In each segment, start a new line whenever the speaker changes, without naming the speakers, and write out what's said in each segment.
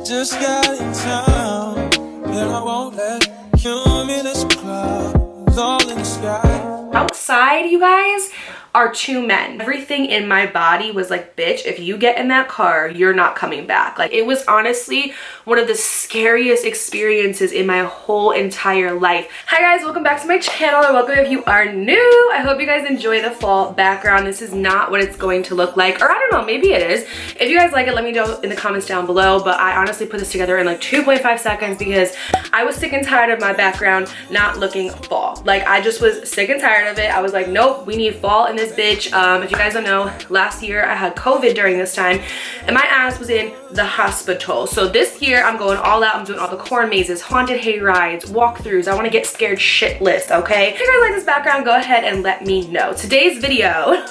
just got in town, and I won't let cumulus clouds all in the sky.
Outside, you guys, are two men. Everything in my body was like, bitch, if you get in that car, you're not coming back. Like, it was honestly one of the scariest experiences in my whole entire life. Hi guys, welcome back to my channel, or welcome if you are new. I hope you guys enjoy the fall background. This is not what it's going to look like, or I don't know, maybe it is. If you guys like it, let me know in the comments down below, but I honestly put this together in like 2.5 seconds because I was sick and tired of my background not looking fall. Like, I just was sick and tired of it. I was like, nope, we need fall in this bitch. If you guys don't know, last year I had COVID during this time and my ass was in the hospital. So this year I'm going all out. I'm doing all the corn mazes, haunted hay rides, walkthroughs. I want to get scared shitless, okay? If you guys like this background, go ahead and let me know. Today's video,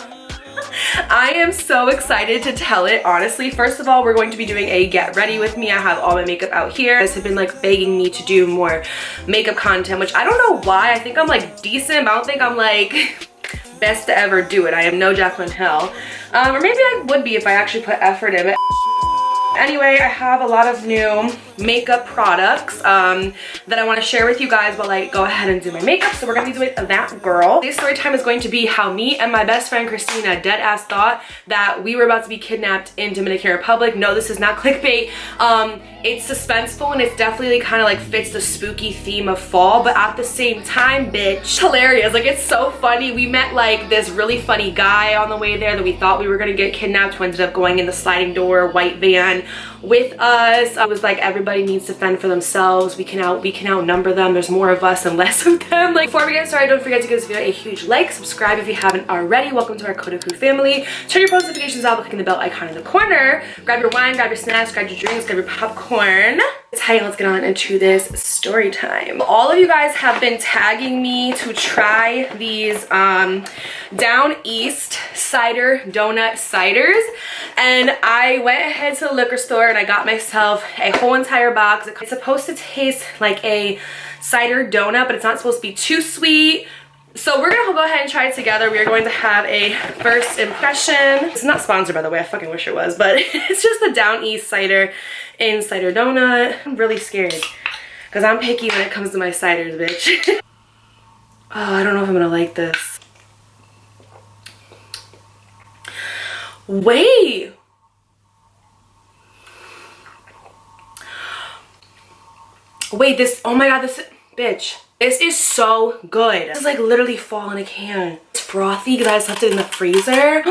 I am so excited to tell it, honestly. First of all, we're going to be doing a get ready with me. I have all my makeup out here. You guys have been like begging me to do more makeup content, which I don't know why. I think I'm like decent, but I don't think I'm like best to ever do it. I am no Jaclyn Hill. Or maybe I would be if I actually put effort in it. Anyway, I have a lot of new makeup products that I want to share with you guys while I go ahead and do my makeup. So we're going to be doing that, girl. Today's story time is going to be how me and my best friend Christina dead ass thought that we were about to be kidnapped in Dominican Republic. No, this is not clickbait. It's suspenseful and it's definitely kind of like fits the spooky theme of fall, but at the same time, bitch, hilarious. Like, it's so funny. We met like this really funny guy on the way there that we thought we were going to get kidnapped, who ended up going in the sliding door white van with us. I was like, everybody needs to fend for themselves. We can outnumber them. There's more of us and less of them. Like, before we get started, don't forget to give this video a huge like, subscribe if you haven't already. Welcome to our Kotaku family. Turn your post notifications on by clicking the bell icon in the corner. Grab your wine, grab your snacks, grab your drinks, grab your popcorn. Tight, let's get on into this story time. All of you guys have been tagging me to try these down east cider donut ciders, and I went ahead to the liquor store and I got myself a whole entire box. It's supposed to taste like a cider donut, but it's not supposed to be too sweet. So we're gonna go ahead and try it together. We are going to have a first impression. It's not sponsored, by the way. I fucking wish it was, but it's just the Down East cider in cider donut. I'm really scared because I'm picky when it comes to my ciders, bitch. Oh, I don't know if I'm gonna like this. Wait. Wait, this, oh my God, this, bitch. This is so good. This is like literally fall in a can. It's frothy because I just left it in the freezer.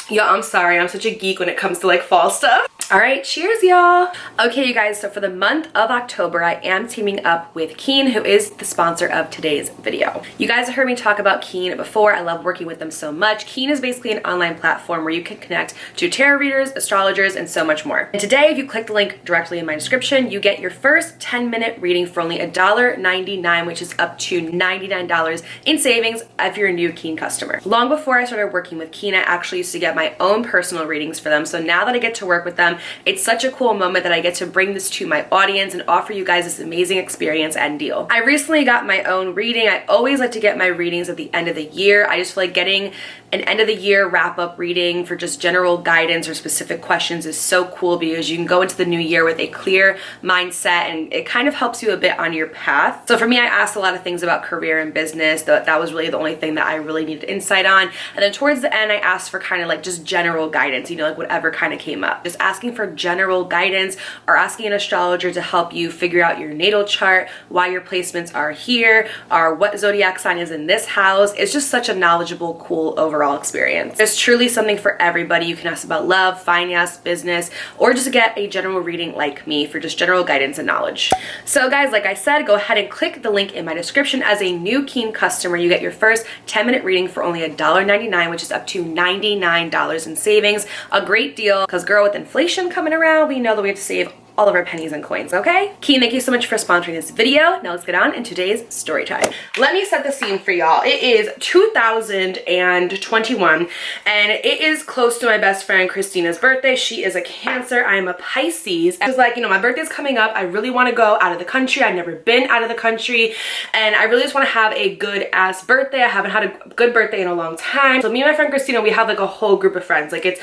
Yo, I'm sorry. I'm such a geek when it comes to like fall stuff. All right, cheers, y'all. Okay, you guys, so for the month of October, I am teaming up with Keen, who is the sponsor of today's video. You guys have heard me talk about Keen before. I love working with them so much. Keen is basically an online platform where you can connect to tarot readers, astrologers, and so much more. And today, if you click the link directly in my description, you get your first 10-minute reading for only $1.99, which is up to $99 in savings if you're a new Keen customer. Long before I started working with Keen, I actually used to get my own personal readings for them. So now that I get to work with them, it's such a cool moment that I get to bring this to my audience and offer you guys this amazing experience and deal. I recently got my own reading. I always like to get my readings at the end of the year. I just feel like getting an end of the year wrap up reading for just general guidance or specific questions is so cool because you can go into the new year with a clear mindset and it kind of helps you a bit on your path. So for me, I asked a lot of things about career and business. That was really the only thing that I really needed insight on. And then towards the end, I asked for kind of like just general guidance, you know, like whatever kind of came up. Just asking for general guidance or asking an astrologer to help you figure out your natal chart, why your placements are here, or what zodiac sign is in this house. It's just such a knowledgeable, cool overall experience. There's truly something for everybody. You can ask about love, finance, business, or just get a general reading like me for just general guidance and knowledge. So guys, like I said, go ahead and click the link in my description. As a new Keen customer, you get your first 10-minute reading for only $1.99, which is up to $99 in savings. A great deal because, girl, with inflation coming around, we know that we have to save all of our pennies and coins, okay? Keen, thank you so much for sponsoring this video. Now let's get on in today's story time. Let me set the scene for y'all. It is 2021 and it is close to my best friend Christina's birthday. She is a Cancer, I am a Pisces. I was like, you know, my birthday's coming up. I really want to go out of the country. I've never been out of the country and I really just want to have a good ass birthday. I haven't had a good birthday in a long time. So me and my friend Christina, we have like a whole group of friends. Like it's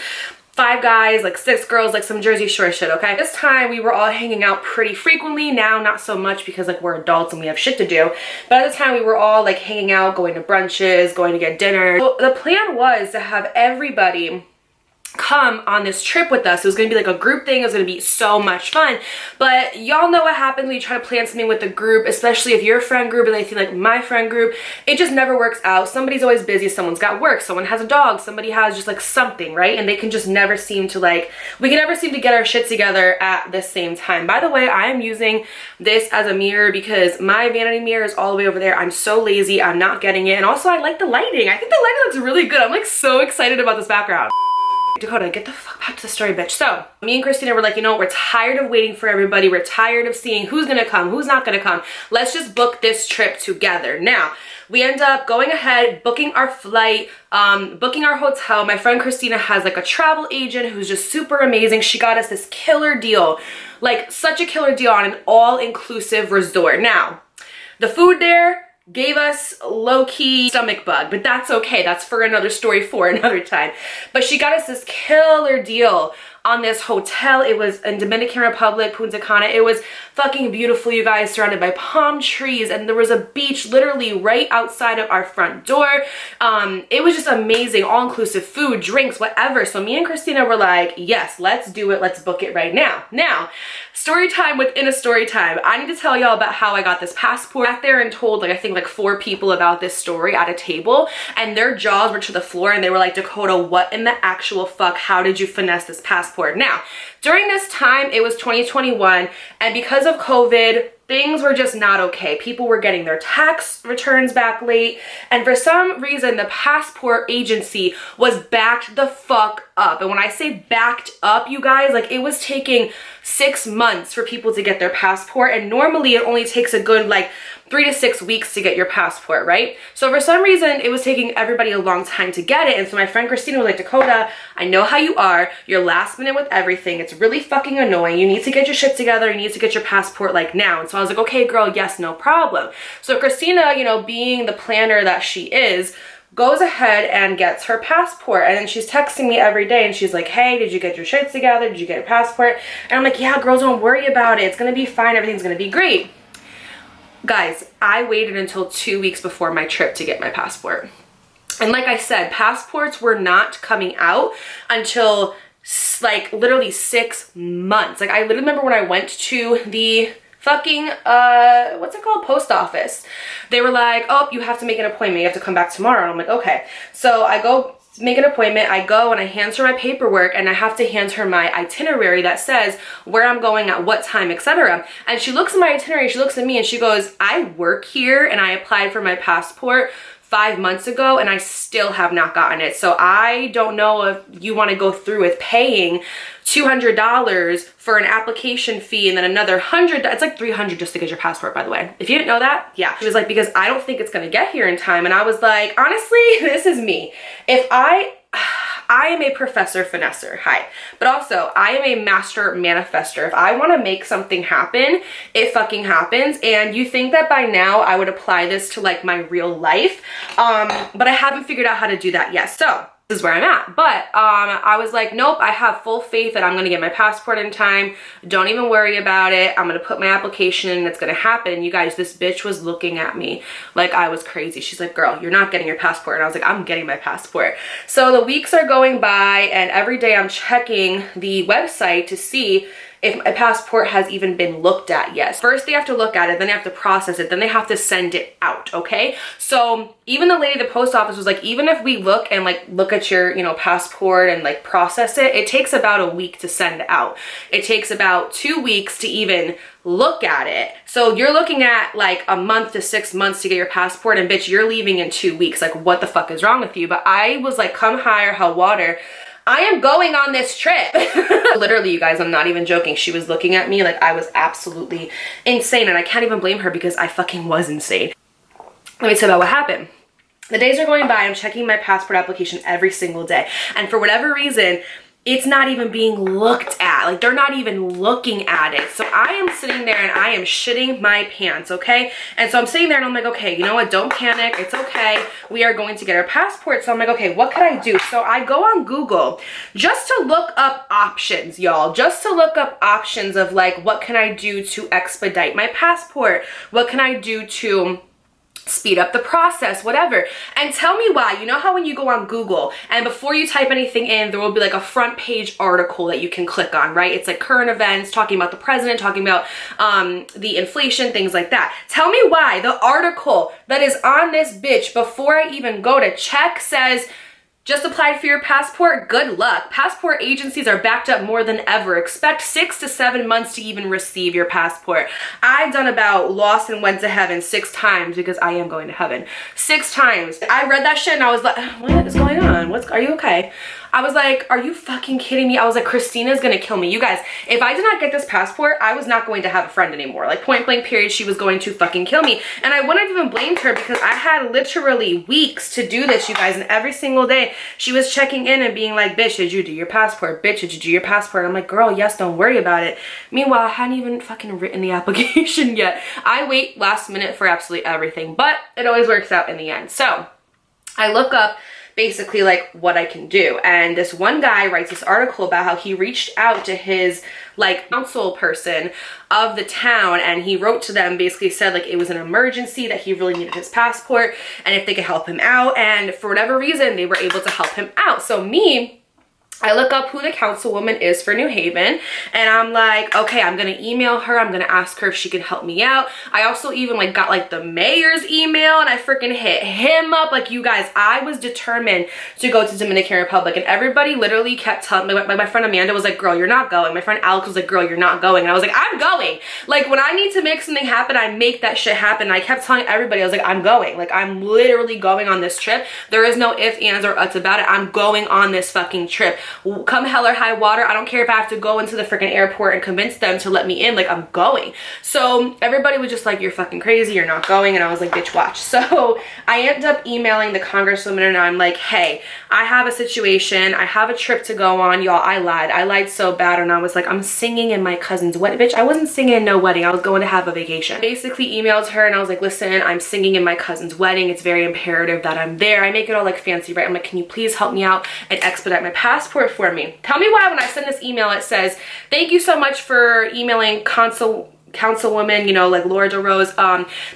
5 guys, like 6 girls, like some Jersey Shore shit, okay? This time we were all hanging out pretty frequently. Now, not so much because like we're adults and we have shit to do. But at the time we were all like hanging out, going to brunches, going to get dinner. So the plan was to have everybody come on this trip with us. It was gonna be like a group thing. It was gonna be so much fun. But y'all know what happens when you try to plan something with a group, especially if you're a friend group and they feel like my friend group, it just never works out. Somebody's always busy, someone's got work, someone has a dog, somebody has just like something, right? And they can just never seem to like, we can never seem to get our shit together at the same time. By the way, I am using this as a mirror because my vanity mirror is all the way over there. I'm so lazy, I'm not getting it. And also I like the lighting. I think the lighting looks really good. I'm like so excited about this background. Dakota, get the fuck back to the story, bitch. So me and Christina were like, you know, we're tired of waiting for everybody. We're tired of seeing who's gonna come, who's not gonna come. Let's just book this trip together. Now, we end up going ahead, booking our flight, booking our hotel. My friend Christina has like a travel agent who's just super amazing. She got us this killer deal, like such a killer deal on an all-inclusive resort. Now, the food there gave us low-key stomach bug, but that's okay. That's for another story for another time. But she got us this killer deal on this hotel. It was in Dominican Republic, Punta Cana. It was fucking beautiful, you guys, surrounded by palm trees, and there was a beach literally right outside of our front door. It was just amazing, all-inclusive food, drinks, whatever. So me and Christina were like, yes, let's do it. Let's book it right now. Now, story time within a story time. I need to tell y'all about how I got this passport. I sat there and told like, I think like 4 people about this story at a table, and their jaws were to the floor and they were like, Dakota, what in the actual fuck? How did you finesse this passport? Now, during this time, it was 2021, and because of COVID, things were just not okay. People were getting their tax returns back late, and for some reason, the passport agency was backed the fuck up. And when I say backed up, you guys, like it was taking 6 months for people to get their passport, and normally it only takes a good like 3 to 6 weeks to get your passport, right? So for some reason, it was taking everybody a long time to get it. And so my friend Christina was like, Dakota, I know how you are. You're last minute with everything. It's really fucking annoying. You need to get your shit together. You need to get your passport like now. And so I was like, okay, girl, yes, no problem. So Christina, you know, being the planner that she is, goes ahead and gets her passport. And then she's texting me every day and she's like, hey, did you get your shit together? Did you get your passport? And I'm like, yeah, girl, don't worry about it. It's gonna be fine. Everything's gonna be great. Guys, I waited until 2 weeks before my trip to get my passport. And like I said, passports were not coming out until like literally 6 months. Like I literally remember when I went to the fucking, what's it called? Post office. They were like, oh, you have to make an appointment. You have to come back tomorrow. And I'm like, okay. So I go make an appointment. I go and I hand her my paperwork, and I have to hand her my itinerary that says where I'm going at what time, etc. And she looks at my itinerary, she looks at me and she goes, I work here and I applied for my passport 5 months ago and I still have not gotten it. So I don't know if you want to go through with paying $200 for an application fee and then another $100. It's like $300 just to get your passport, by the way. If you didn't know that, yeah. She was like, because I don't think it's gonna get here in time. And I was like, honestly, this is me. If I am a professor finesser, hi. But also, I am a master manifester. If I wanna make something happen, it fucking happens. And you think that by now I would apply this to like my real life, but I haven't figured out how to do that yet. So this is where I'm at. But I was like, nope, I have full faith that I'm gonna get my passport in time. Don't even worry about it. I'm gonna put my application in and it's gonna happen. You guys, this bitch was looking at me like I was crazy. She's like, girl, you're not getting your passport. And I was like, I'm getting my passport. So the weeks are going by and every day I'm checking the website to see if my passport has even been looked at yet. First they have to look at it, then they have to process it, then they have to send it out, okay? So even the lady at the post office was like, even if we look and like look at your, you know, passport and like process it, it takes about a week to send out. It takes about 2 weeks to even look at it. So you're looking at like a month to 6 months to get your passport, and bitch, you're leaving in 2 weeks. Like what the fuck is wrong with you? But I was like, come higher, high water, I am going on this trip. Literally, you guys, I'm not even joking. She was looking at me like I was absolutely insane, and I can't even blame her because I fucking was insane. Let me tell you about what happened. The days are going by, I'm checking my passport application every single day, and for whatever reason, it's not even being looked at. Like, they're not even looking at it. So I am sitting there and I am shitting my pants, okay? And so I'm sitting there and I'm like, okay, you know what? Don't panic. It's okay. We are going to get our passport. So I'm like, okay, what could I do? So I go on Google just to look up options, y'all. Just to look up options of like, what can I do to expedite my passport? What can I do to speed up the process, whatever. And tell me why. You know how when you go on Google and before you type anything in, there will be like a front page article that you can click on, right? It's like current events, talking about the president, talking about the inflation, things like that. Tell me why the article that is on this bitch before I even go to check says, just applied for your passport? Good luck. Passport agencies are backed up more than ever. Expect 6 to 7 months to even receive your passport. I've done about lost and went to heaven 6 times because I am going to heaven. 6 times. I read that shit and I was like, what is going on? Are you okay? I was like, are you fucking kidding me? I was like, Christina's gonna kill me. You guys, if I did not get this passport, I was not going to have a friend anymore. Like, point blank period, she was going to fucking kill me. And I wouldn't have even blamed her because I had literally weeks to do this, you guys. And every single day she was checking in and being like, bitch, did you do your passport? Bitch, did you do your passport? I'm like, girl, yes, don't worry about it. Meanwhile, I hadn't even fucking written the application yet. I wait last minute for absolutely everything, but it always works out in the end. So I look up basically like what I can do, and this one guy writes this article about how he reached out to his like council person of the town, and he wrote to them, basically said like it was an emergency, that he really needed his passport and if they could help him out, and for whatever reason they were able to help him out. So I look up who the councilwoman is for New Haven, and I'm like, okay, I'm gonna email her. I'm gonna ask her if she can help me out. I also even like got like the mayor's email, and I freaking hit him up. Like, you guys, I was determined to go to Dominican Republic, and everybody literally kept telling me, my friend Amanda was like, girl, you're not going. My friend Alex was like, girl, you're not going. And I was like, I'm going. Like, when I need to make something happen, I make that shit happen. And I kept telling everybody, I was like, I'm going. Like, I'm literally going on this trip. There is no ifs, ands, or uts about it. I'm going on this fucking trip. Come hell or high water. I don't care if I have to go into the freaking airport and convince them to let me in. Like, I'm going. So everybody was just like, you're fucking crazy, you're not going. And I was like, bitch, watch. So I ended up emailing the congresswoman, and I'm like, hey, I have a situation, I have a trip to go on. Y'all, I lied so bad. And I was like, I'm singing in my cousin's wedding. Bitch, I wasn't singing in no wedding. I was going to have a vacation. Basically emailed her, and I was like, listen, I'm singing in my cousin's wedding. It's very imperative that I'm there. I make it all like fancy, right? I'm like, can you please help me out and expedite my passport for me? Tell me why when I send this email it says, thank you so much for emailing councilwoman, you know, like Laura DeRose.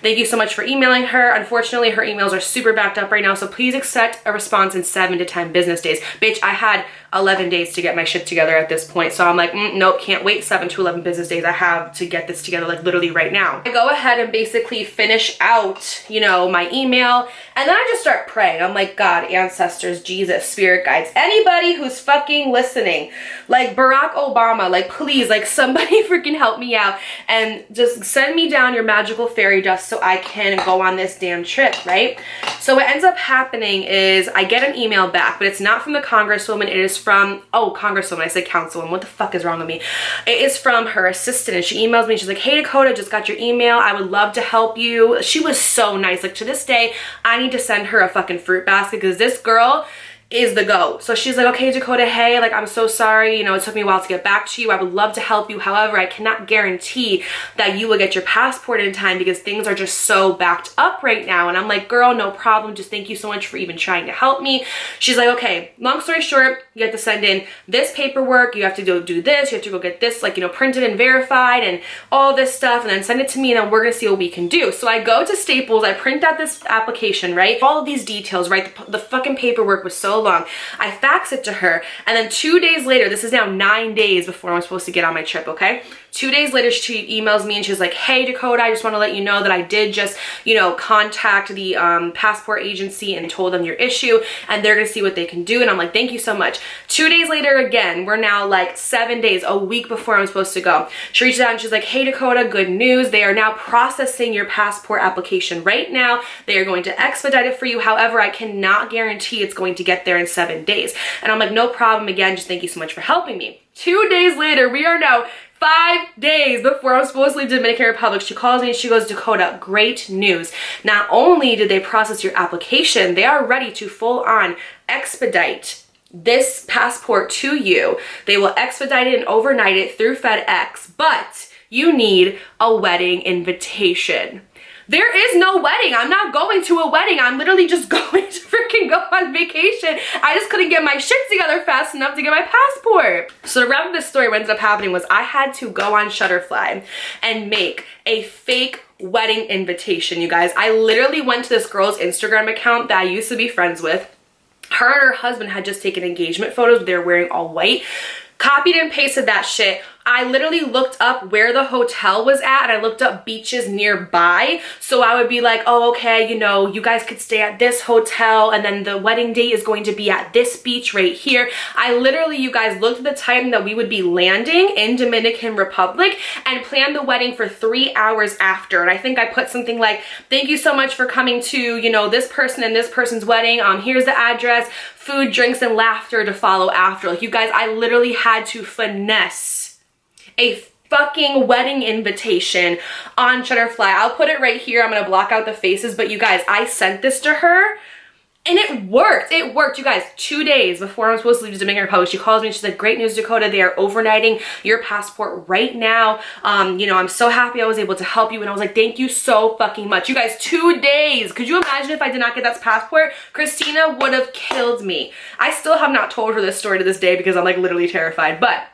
Thank you so much for emailing her. Unfortunately, her emails are super backed up right now, so please expect a response in 7 to 10 business days. Bitch, I had 11 days to get my shit together at this point, so I'm like, nope, can't wait 7 to 11 business days. I have to get this together, like literally right now. I go ahead and basically finish out, you know, my email, and then I just start praying. I'm like, God, ancestors, Jesus, spirit guides, anybody who's fucking listening, like Barack Obama, like please, like somebody freaking help me out and just send me down your magical fairy dust so I can go on this damn trip, right? So what ends up happening is I get an email back, but it's not from the congresswoman. It is from, oh, congresswoman, I said councilwoman. What the fuck is wrong with me? It is from her assistant, and she emails me. She's like, hey, Dakota, just got your email. I would love to help you. She was so nice. Like, to this day, I need to send her a fucking fruit basket because this girl is the go. So she's like, okay, Dakota, hey, like, I'm so sorry, you know, it took me a while to get back to you. I would love to help you. However, I cannot guarantee that you will get your passport in time because things are just so backed up right now. And I'm like, girl, no problem. Just thank you so much for even trying to help me. She's like, okay, long story short, you have to send in this paperwork. You have to go do this. You have to go get this, like, you know, printed and verified and all this stuff, and then send it to me, and then we're going to see what we can do. So I go to Staples. I print out this application, right? All of these details, right? The fucking paperwork was so long. I fax it to her, and then 2 days later, this is now 9 days before I'm supposed to get on my trip, okay? 2 days later, she emails me and she's like, hey, Dakota, I just want to let you know that I did just, you know, contact the passport agency and told them your issue, and they're going to see what they can do. And I'm like, thank you so much. 2 days later, again, we're now like 7 days, a week before I'm supposed to go. She reaches out and she's like, hey, Dakota, good news. They are now processing your passport application right now. They are going to expedite it for you. However, I cannot guarantee it's going to get there in 7 days. And I'm like, no problem. Again, just thank you so much for helping me. 2 days later, we are now 5 days before I'm supposed to leave Dominican Republic. She calls me and she goes, Dakota, great news. Not only did they process your application, they are ready to full on expedite this passport to you. They will expedite it and overnight it through FedEx, but you need a wedding invitation. There is no wedding. I'm not going to a wedding. I'm literally just going to freaking go on vacation. I just couldn't get my shit together fast enough to get my passport. So to wrap up this story, what ended up happening was I had to go on Shutterfly and make a fake wedding invitation, you guys. I literally went to this girl's Instagram account that I used to be friends with. Her and her husband had just taken engagement photos. They were wearing all white. Copied and pasted that shit. I literally looked up where the hotel was at and I looked up beaches nearby. So I would be like, oh, okay, you know, you guys could stay at this hotel and then the wedding date is going to be at this beach right here. I literally, you guys, looked at the time that we would be landing in Dominican Republic and planned the wedding for 3 hours after. And I think I put something like, thank you so much for coming to, you know, this person and this person's wedding. Here's the address, food, drinks, and laughter to follow after. Like, you guys, I literally had to finesse a fucking wedding invitation on Shutterfly. I'll put it right here. I'm gonna block out the faces, but you guys, I sent this to her and it worked. It worked, you guys. 2 days before I'm supposed to leave the Dominican Republic, she calls me and she's like, great news, Dakota. They are overnighting your passport right now. You know, I'm so happy I was able to help you. And I was like, thank you so fucking much. You guys, 2 days. Could you imagine if I did not get that passport? Christina would have killed me. I still have not told her this story to this day because I'm like literally terrified. But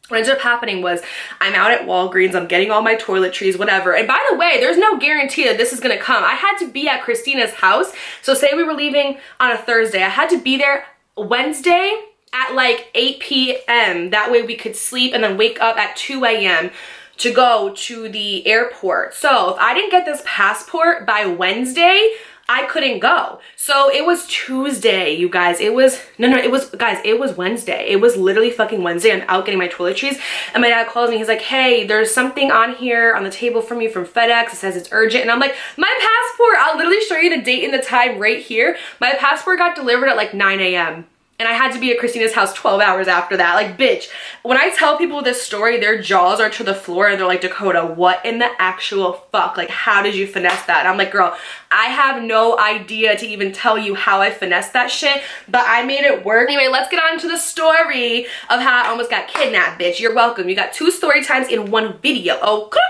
what ended up happening was I'm out at Walgreens, I'm getting all my toiletries, whatever. And by the way, there's no guarantee that this is gonna come. I had to be at Christina's house. So say we were leaving on a Thursday. I had to be there Wednesday at like 8 p.m. That way we could sleep and then wake up at 2 a.m. to go to the airport. So if I didn't get this passport by Wednesday, I couldn't go. So it was Tuesday, you guys. It was Wednesday. It was literally fucking Wednesday. I'm out getting my toiletries and my dad calls me. He's like, hey, there's something on here on the table from you from FedEx. It says it's urgent. And I'm like, my passport, I'll literally show you the date and the time right here. My passport got delivered at like 9 a.m. And I had to be at Christina's house 12 hours after that. Like, bitch, when I tell people this story, their jaws are to the floor and they're like, Dakota, what in the actual fuck? Like, how did you finesse that? And I'm like, girl, I have no idea to even tell you how I finessed that shit, but I made it work. Anyway, let's get on to the story of how I almost got kidnapped, bitch. You're welcome. You got 2 story times in one video. Okay.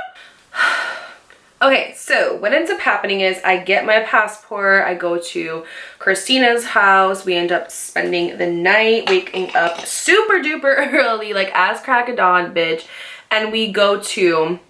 Okay, so what ends up happening is I get my passport, I go to Christina's house, we end up spending the night, waking up super duper early, like as crack of dawn, bitch, and we go to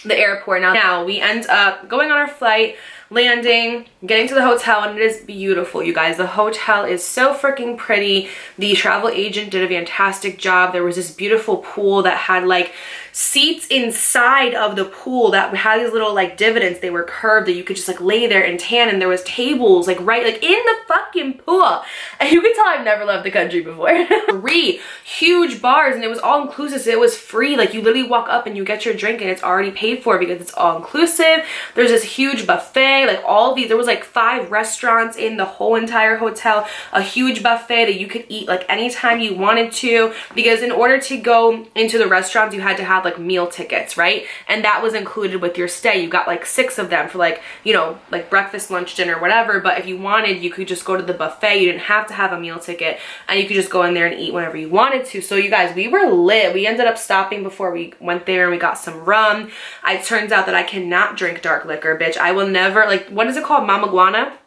the airport. Now we end up going on our flight, landing, getting to the hotel, and it is beautiful, you guys. The hotel is so freaking pretty. The travel agent did a fantastic job. There was this beautiful pool that had like seats inside of the pool that had these little like dividends. They were curved that you could just like lay there and tan, and there was tables like right like in the fucking pool. And you can tell I've never left the country before. 3 huge bars, and it was all inclusive, so it was free. Like, you literally walk up and you get your drink and it's already paid for because it's all inclusive. There's this huge buffet, like all these, there was like 5 restaurants in the whole entire hotel, a huge buffet that you could eat like anytime you wanted to, because in order to go into the restaurants you had to have like meal tickets, right? And that was included with your stay. You got like 6 of them for like, you know, like breakfast, lunch, dinner, whatever. But if you wanted, you could just go to the buffet. You didn't have to have a meal ticket, and you could just go in there and eat whenever you wanted to. So you guys, we were lit. We ended up stopping before we went there and we got some rum. It turns out that I cannot drink dark liquor, bitch. I will never, like, what is it called? Mama Guana?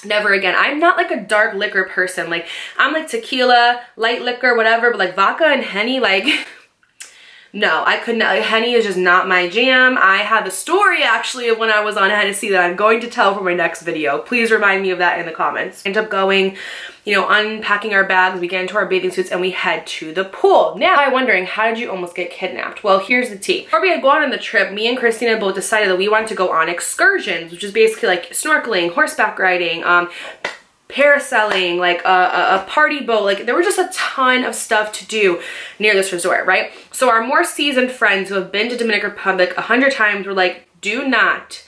Never again. I'm not like a dark liquor person. Like, I'm like tequila, light liquor, whatever, but like vodka and Henny, like no, I could not. Henny is just not my jam. I have a story actually of when I was on Hennessy that I'm going to tell for my next video. Please remind me of that in the comments. End up going, you know, unpacking our bags, we get into our bathing suits, and we head to the pool. Now, I'm wondering, how did you almost get kidnapped? Well, here's the tea. Before we had gone on the trip, me and Christina both decided that we wanted to go on excursions, which is basically like snorkeling, horseback riding, parasailing, like a party boat. Like, there was just a ton of stuff to do near this resort, right? So our more seasoned friends who have been to Dominican Republic 100 times were like, do not,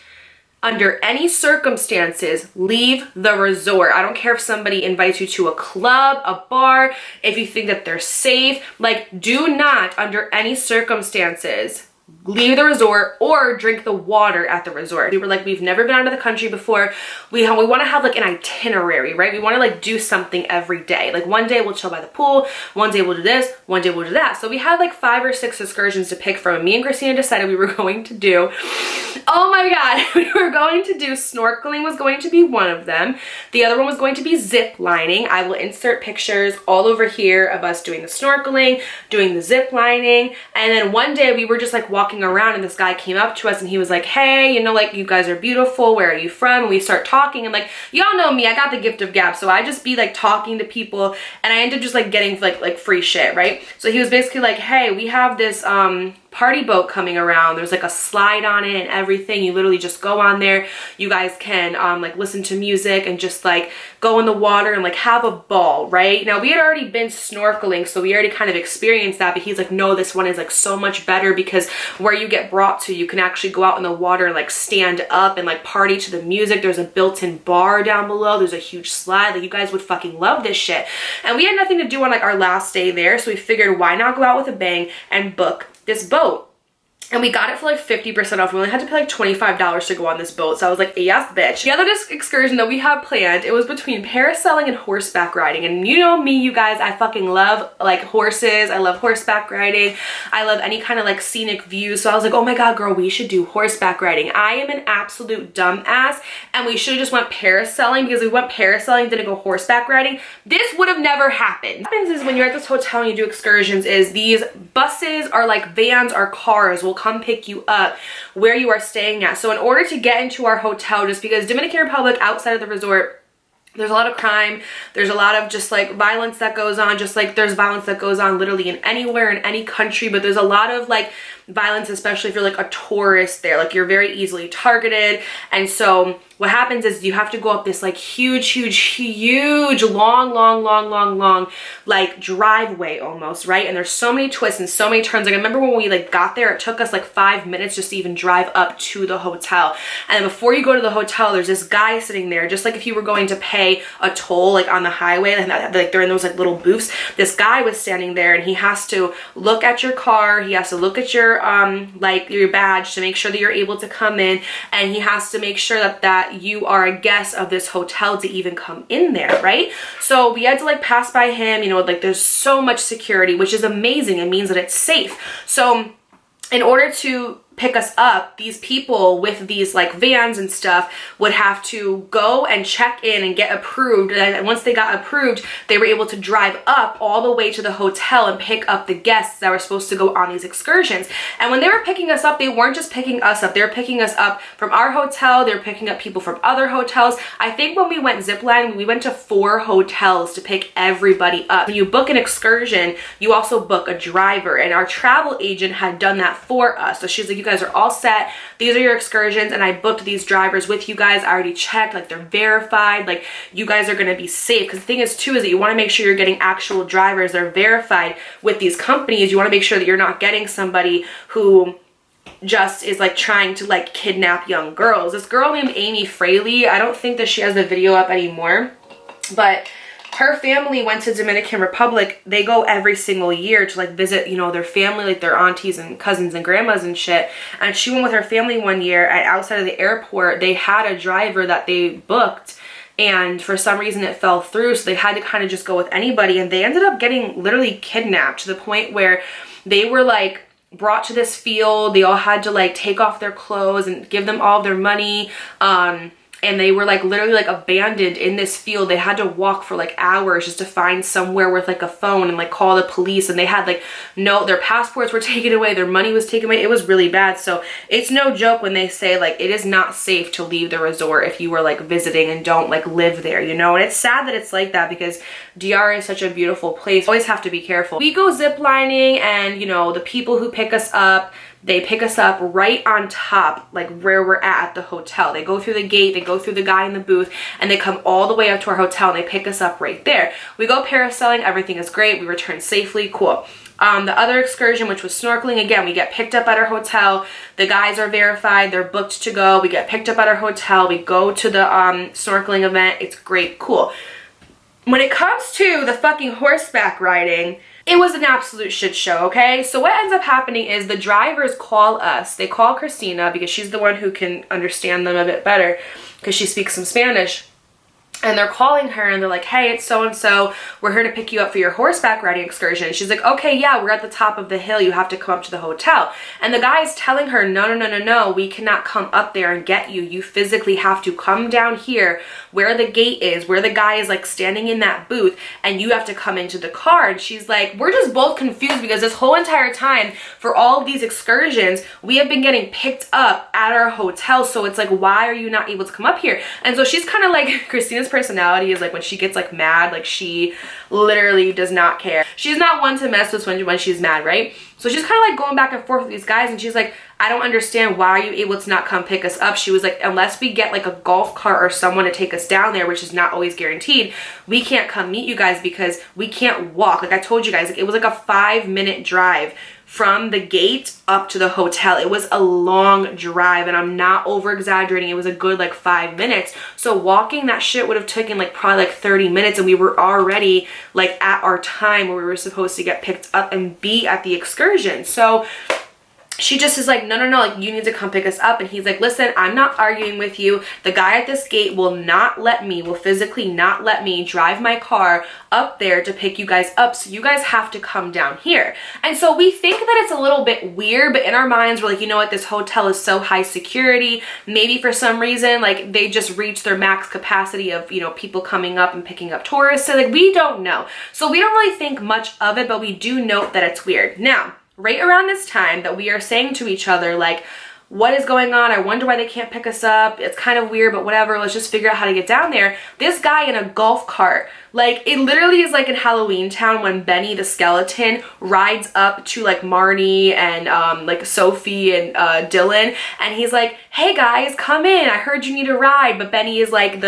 under any circumstances, leave the resort. I don't care if somebody invites you to a club, a bar, if you think that they're safe, like, do not, under any circumstances, leave the resort or drink the water at the resort. We were like, we've never been out of the country before. We want to have like an itinerary, right? We want to like do something every day. Like one day we'll chill by the pool, one day we'll do this, one day we'll do that. So we had like 5 or 6 excursions to pick from. Me and Christina decided we were going to do, oh my God, we were going to do snorkeling was going to be one of them. The other one was going to be zip lining. I will insert pictures all over here of us doing the snorkeling, doing the zip lining. And then one day we were just like walking around and this guy came up to us and he was like, hey, you know, like, you guys are beautiful, where are you from? And we start talking and like, y'all know me, I got the gift of gab, so I just be like talking to people and I ended up just like getting like free shit, right? So he was basically like, hey, we have this party boat coming around. There's like a slide on it and everything. You literally just go on there. You guys can like listen to music and just like go in the water and like have a ball, right? Now we had already been snorkeling, so we already kind of experienced that, but he's like, no, this one is like so much better because where you get brought to, you can actually go out in the water and like stand up and like party to the music. There's a built-in bar down below. There's a huge slide. Like, you guys would fucking love this shit. And we had nothing to do on like our last day there, so we figured why not go out with a bang and book this boat. And we got it for like 50% off. We only had to pay like $25 to go on this boat. So I was like, yes, bitch. The other excursion that we had planned, it was between parasailing and horseback riding. And you know me, you guys, I fucking love like horses. I love horseback riding. I love any kind of like scenic views. So I was like, oh my God, girl, we should do horseback riding. I am an absolute dumbass. And we should have just went parasailing, because we went parasailing, didn't go horseback riding. This would have never happened. What happens is when you're at this hotel and you do excursions is these buses are like vans or cars will come pick you up where you are staying at. So in order to get into our hotel, just because Dominican Republic outside of the resort, there's a lot of crime, there's a lot of just like violence that goes on, just like there's violence that goes on literally in anywhere in any country, but there's a lot of like violence, especially if you're like a tourist there, like you're very easily targeted. And so what happens is you have to go up this like huge long like driveway almost, right? And there's so many twists and so many turns. Like I remember when we like got there, it took us like 5 minutes just to even drive up to the hotel. And then before you go to the hotel, there's this guy sitting there, just like if you were going to pay a toll like on the highway, like they're in those like little booths. This guy was standing there and he has to look at your car, he has to look at your like your badge to make sure that you're able to come in, and he has to make sure that you are a guest of this hotel to even come in there, right? So we had to like pass by him, you know, like there's so much security, which is amazing. It means that it's safe. So in order to pick us up, these people with these like vans and stuff would have to go and check in and get approved, and once they got approved, they were able to drive up all the way to the hotel and pick up the guests that were supposed to go on these excursions. And when they were picking us up, they weren't just picking us up, they were picking us up from our hotel, they were picking up people from other hotels. I think when we went ziplining, we went to 4 hotels to pick everybody up. When you book an excursion, you also book a driver, and our travel agent had done that for us. So she's like, you guys are all set, these are your excursions, and I booked these drivers with you guys. I already checked, like they're verified, like you guys are gonna be safe. Because the thing is too is that you want to make sure you're getting actual drivers that are verified with these companies. You want to make sure that you're not getting somebody who just is like trying to like kidnap young girls. This girl named Amy Fraley, I don't think that she has the video up anymore, but her family went to Dominican Republic. They go every single year to like visit, you know, their family, like their aunties and cousins and grandmas and shit. And she went with her family one year, and outside of the airport, they had a driver that they booked, and for some reason it fell through, so they had to kind of just go with anybody, and they ended up getting literally kidnapped to the point where they were like brought to this field. They all had to like take off their clothes and give them all their money. And they were like literally like abandoned in this field. They had to walk for like hours just to find somewhere with like a phone and like call the police. And they had like their passports were taken away, their money was taken away. It was really bad. So it's no joke when they say like it is not safe to leave the resort if you were like visiting and don't like live there, you know. And it's sad that it's like that, because DR is such a beautiful place. Always have to be careful. We go zip lining, and you know, the people who pick us up, they pick us up right on top, like where we're at the hotel. They go through the gate, they go through the guy in the booth, and they come all the way up to our hotel, and they pick us up right there. We go parasailing, everything is great, we return safely, cool. The other excursion, which was snorkeling, again, we get picked up at our hotel. The guys are verified, they're booked to go. We get picked up at our hotel, we go to the snorkeling event, it's great, cool. When it comes to the fucking horseback riding, It was an absolute shit show, okay? So what ends up happening is the drivers call us. They call Christina because she's the one who can understand them a bit better because she speaks some Spanish. And they're calling her and they're like, hey, it's so-and-so. We're here to pick you up for your horseback riding excursion. She's like, okay, yeah, we're at the top of the hill. You have to come up to the hotel. And the guy is telling her, no, we cannot come up there and get you. You physically have to come down here where the gate is, where the guy is like standing in that booth, and you have to come into the car. And she's like, we're just both confused because this whole entire time for all of these excursions, we have been getting picked up at our hotel. So it's like, why are you not able to come up here? And so she's kind of like, Christina's personality is like when she gets like mad, like she literally does not care. She's not one to mess with when she's mad, right? So she's kind of like going back and forth with these guys, and she's like, I don't understand, why are you able to not come pick us up? She was like, unless we get like a golf cart or someone to take us down there, which is not always guaranteed, we can't come meet you guys because we can't walk. Like I told you guys, like, it was like a 5-minute drive from the gate up to the hotel. It was a long drive, and I'm not over exaggerating. It was a good like 5 minutes. So walking that shit would have taken like probably like 30 minutes, and we were already like at our time where we were supposed to get picked up and be at the excursion. So she just is like, no, like you need to come pick us up. And he's like, listen, I'm not arguing with you. The guy at this gate will physically not let me drive my car up there to pick you guys up. So you guys have to come down here. And so we think that it's a little bit weird, but in our minds, we're like, you know what? This hotel is so high security. Maybe for some reason, like they just reached their max capacity of, you know, people coming up and picking up tourists. So like, we don't know. So we don't really think much of it, but we do note that it's weird. Now, right around this time that we are saying to each other, like, what is going on? I wonder why they can't pick us up. It's kind of weird, but whatever. Let's just figure out how to get down there. This guy in a golf cart, like, it literally is like in Halloween Town when Benny the skeleton rides up to like Marnie and like Sophie and Dylan, and he's like, hey guys, come in. I heard you need a ride. But Benny is like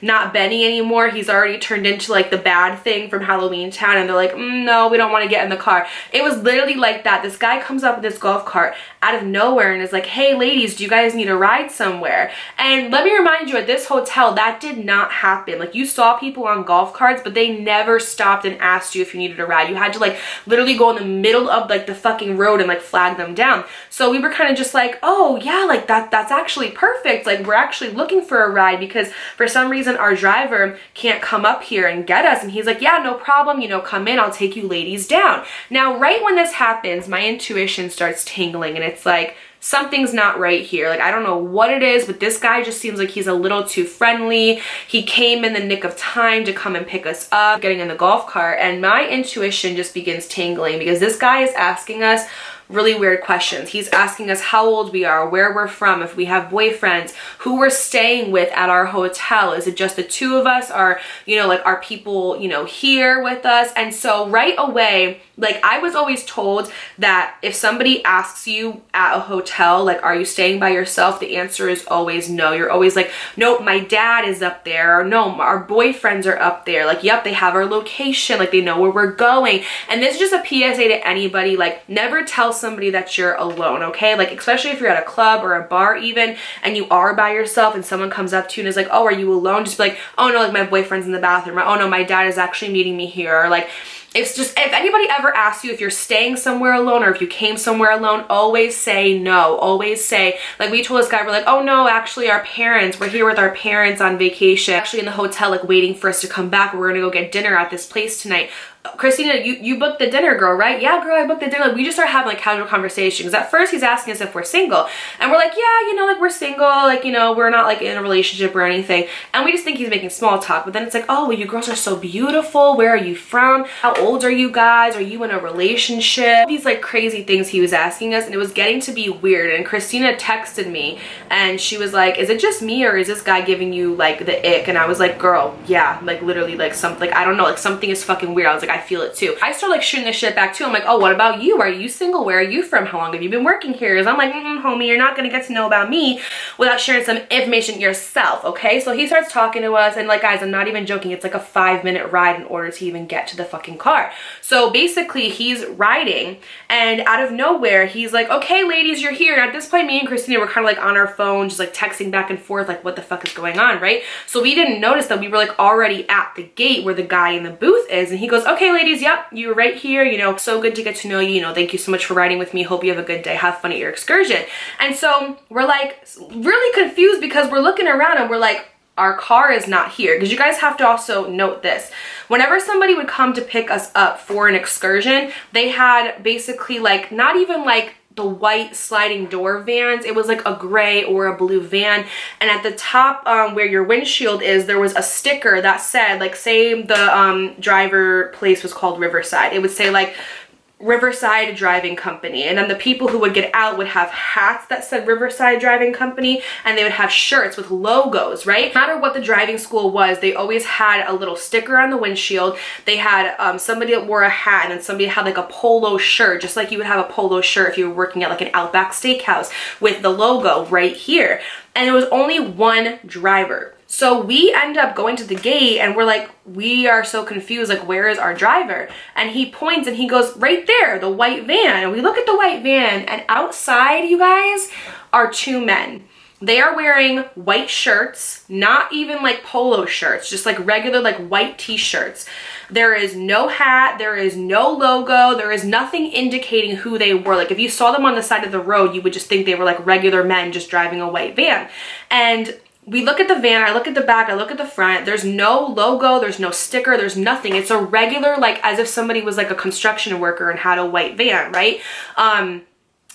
not Benny anymore. He's already turned into like the bad thing from Halloween Town, and they're like, no, we don't want to get in the car. It was literally like that. This guy comes up with this golf cart out of nowhere and is like, hey ladies, do you guys need a ride somewhere? And let me remind you, at this hotel, that did not happen. Like, you saw people on golf carts, but they never stopped and asked you if you needed a ride. You had to like literally go in the middle of like the fucking road and like flag them down. So we were kind of just like, oh yeah, like that's actually perfect. Like, we're actually looking for a ride because for some reason our driver can't come up here and get us. And he's like, yeah, no problem, you know, come in, I'll take you ladies down. Now, right when this happens, my intuition starts tingling, and it's like, something's not right here. Like, I don't know what it is, but this guy just seems like he's a little too friendly. He came in the nick of time to come and pick us up, getting in the golf cart, and my intuition just begins tingling because this guy is asking us really weird questions. He's asking us how old we are, where we're from, if we have boyfriends, who we're staying with at our hotel. Is it just the two of us? Are, you know, like, are people, you know, here with us? And so right away, like, I was always told that if somebody asks you at a hotel, like, are you staying by yourself? The answer is always no. You're always like, nope, my dad is up there, or no, our boyfriends are up there. Like, yep, they have our location, like, they know where we're going. And this is just a PSA to anybody, like, never tell somebody that you're alone, okay? Like, especially if you're at a club or a bar even, and you are by yourself and someone comes up to you and is like, oh, are you alone? Just be like, oh no, like, my boyfriend's in the bathroom, or oh no, my dad is actually meeting me here. Or like, it's just, if anybody ever asks you if you're staying somewhere alone or if you came somewhere alone, always say no. Always say, like, we told this guy, we're like, oh no, actually we're here with our parents on vacation, actually in the hotel, like, waiting for us to come back. We're gonna go get dinner at this place tonight. Christina, you booked the dinner, girl, right? Yeah, girl, I booked the dinner. Like, we just start having like casual conversations. At first he's asking us if we're single, and we're like, yeah, you know, like, we're single, like, you know, we're not like in a relationship or anything, and we just think he's making small talk. But then it's like, oh, well, you girls are so beautiful, where are you from, how old are you guys, are you in a relationship? These like crazy things he was asking us, and it was getting to be weird. And Christina texted me and she was like, is it just me, or is this guy giving you like the ick? And I was like, girl, yeah, like, literally, like, something, like, I don't know, like, something is fucking weird. I was like, I feel it too. I start like shooting this shit back too. I'm like, oh, what about you? Are you single? Where are you from? How long have you been working here? Because I'm like, homie, you're not gonna get to know about me without sharing some information yourself, okay? So he starts talking to us, and like, guys, I'm not even joking. It's like a 5-minute ride in order to even get to the fucking car. car. So basically he's riding, and out of nowhere he's like, okay ladies, you're here. And at this point me and Christina were kind of like on our phone, just like texting back and forth, like what the fuck is going on, right? So we didn't notice that we were like already at the gate where the guy in the booth is. And he goes, okay ladies, yep, you're right here, you know, so good to get to know you, you know, thank you so much for riding with me, hope you have a good day, have fun at your excursion. And so we're like really confused because we're looking around and we're like, our car is not here. Because you guys have to also note this. Whenever somebody would come to pick us up for an excursion, they had basically like, not even like the white sliding door vans, it was like a gray or a blue van, and at the top where your windshield is, there was a sticker that said, like, say the driver place was called Riverside, it would say like Riverside Driving Company, and then the people who would get out would have hats that said Riverside Driving Company, and they would have shirts with logos, right? No matter what the driving school was, they always had a little sticker on the windshield. They had somebody that wore a hat, and then somebody had like a polo shirt, just like you would have a polo shirt if you were working at like an Outback Steakhouse, with the logo right here. And there was only one driver. So we end up going to the gate and we're like, we are so confused, like, where is our driver? And he points and he goes, right there, the white van. And we look at the white van, and outside, you guys, are two men. They are wearing white shirts, not even like polo shirts, just like regular like white t-shirts. There is no hat, there is no logo, there is nothing indicating who they were. Like if you saw them on the side of the road, you would just think they were like regular men just driving a white van. And we look at the van, I look at the back, I look at the front, there's no logo, there's no sticker, there's nothing. It's a regular, like as if somebody was like a construction worker and had a white van, right?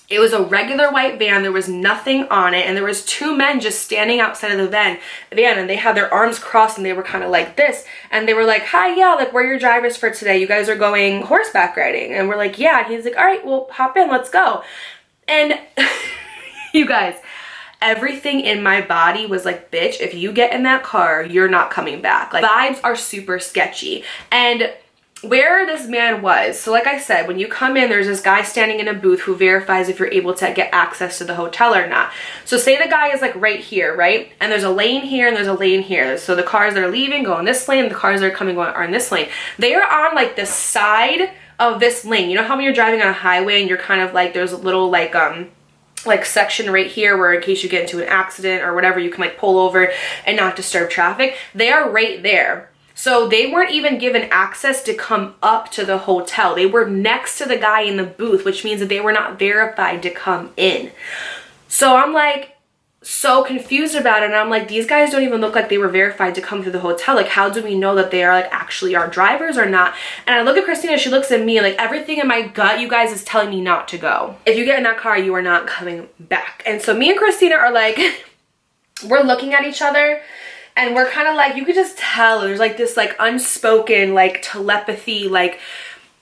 It was a regular white van, there was nothing on it, and there was two men just standing outside of the van, and they had their arms crossed and they were kind of like this, and they were like, hi, yeah, like we're your drivers for today, you guys are going horseback riding. And we're like, yeah. And he's like, all right, well, hop in, let's go. And you guys, everything in my body was like, bitch, if you get in that car, you're not coming back. Like, vibes are super sketchy. And where this man was, so like I said, when you come in, there's this guy standing in a booth who verifies if you're able to get access to the hotel or not. So say the guy is like right here, right? And there's a lane here and there's a lane here. So the cars that are leaving go in this lane, the cars that are coming are in this lane. They are on like the side of this lane. You know how when you're driving on a highway and you're kind of like, there's a little like section right here where in case you get into an accident or whatever, you can like pull over and not disturb traffic. They are right there. So they weren't even given access to come up to the hotel. They were next to the guy in the booth, which means that they were not verified to come in. So I'm like so confused about it. And I'm like, these guys don't even look like they were verified to come to the hotel. Like, how do we know that they are like actually our drivers or not? And I look at Christina, she looks at me, like everything in my gut, you guys, is telling me not to go. If you get in that car, you are not coming back. And so me and Christina are like, we're looking at each other. And we're kind of like, you could just tell there's like this like unspoken like telepathy, like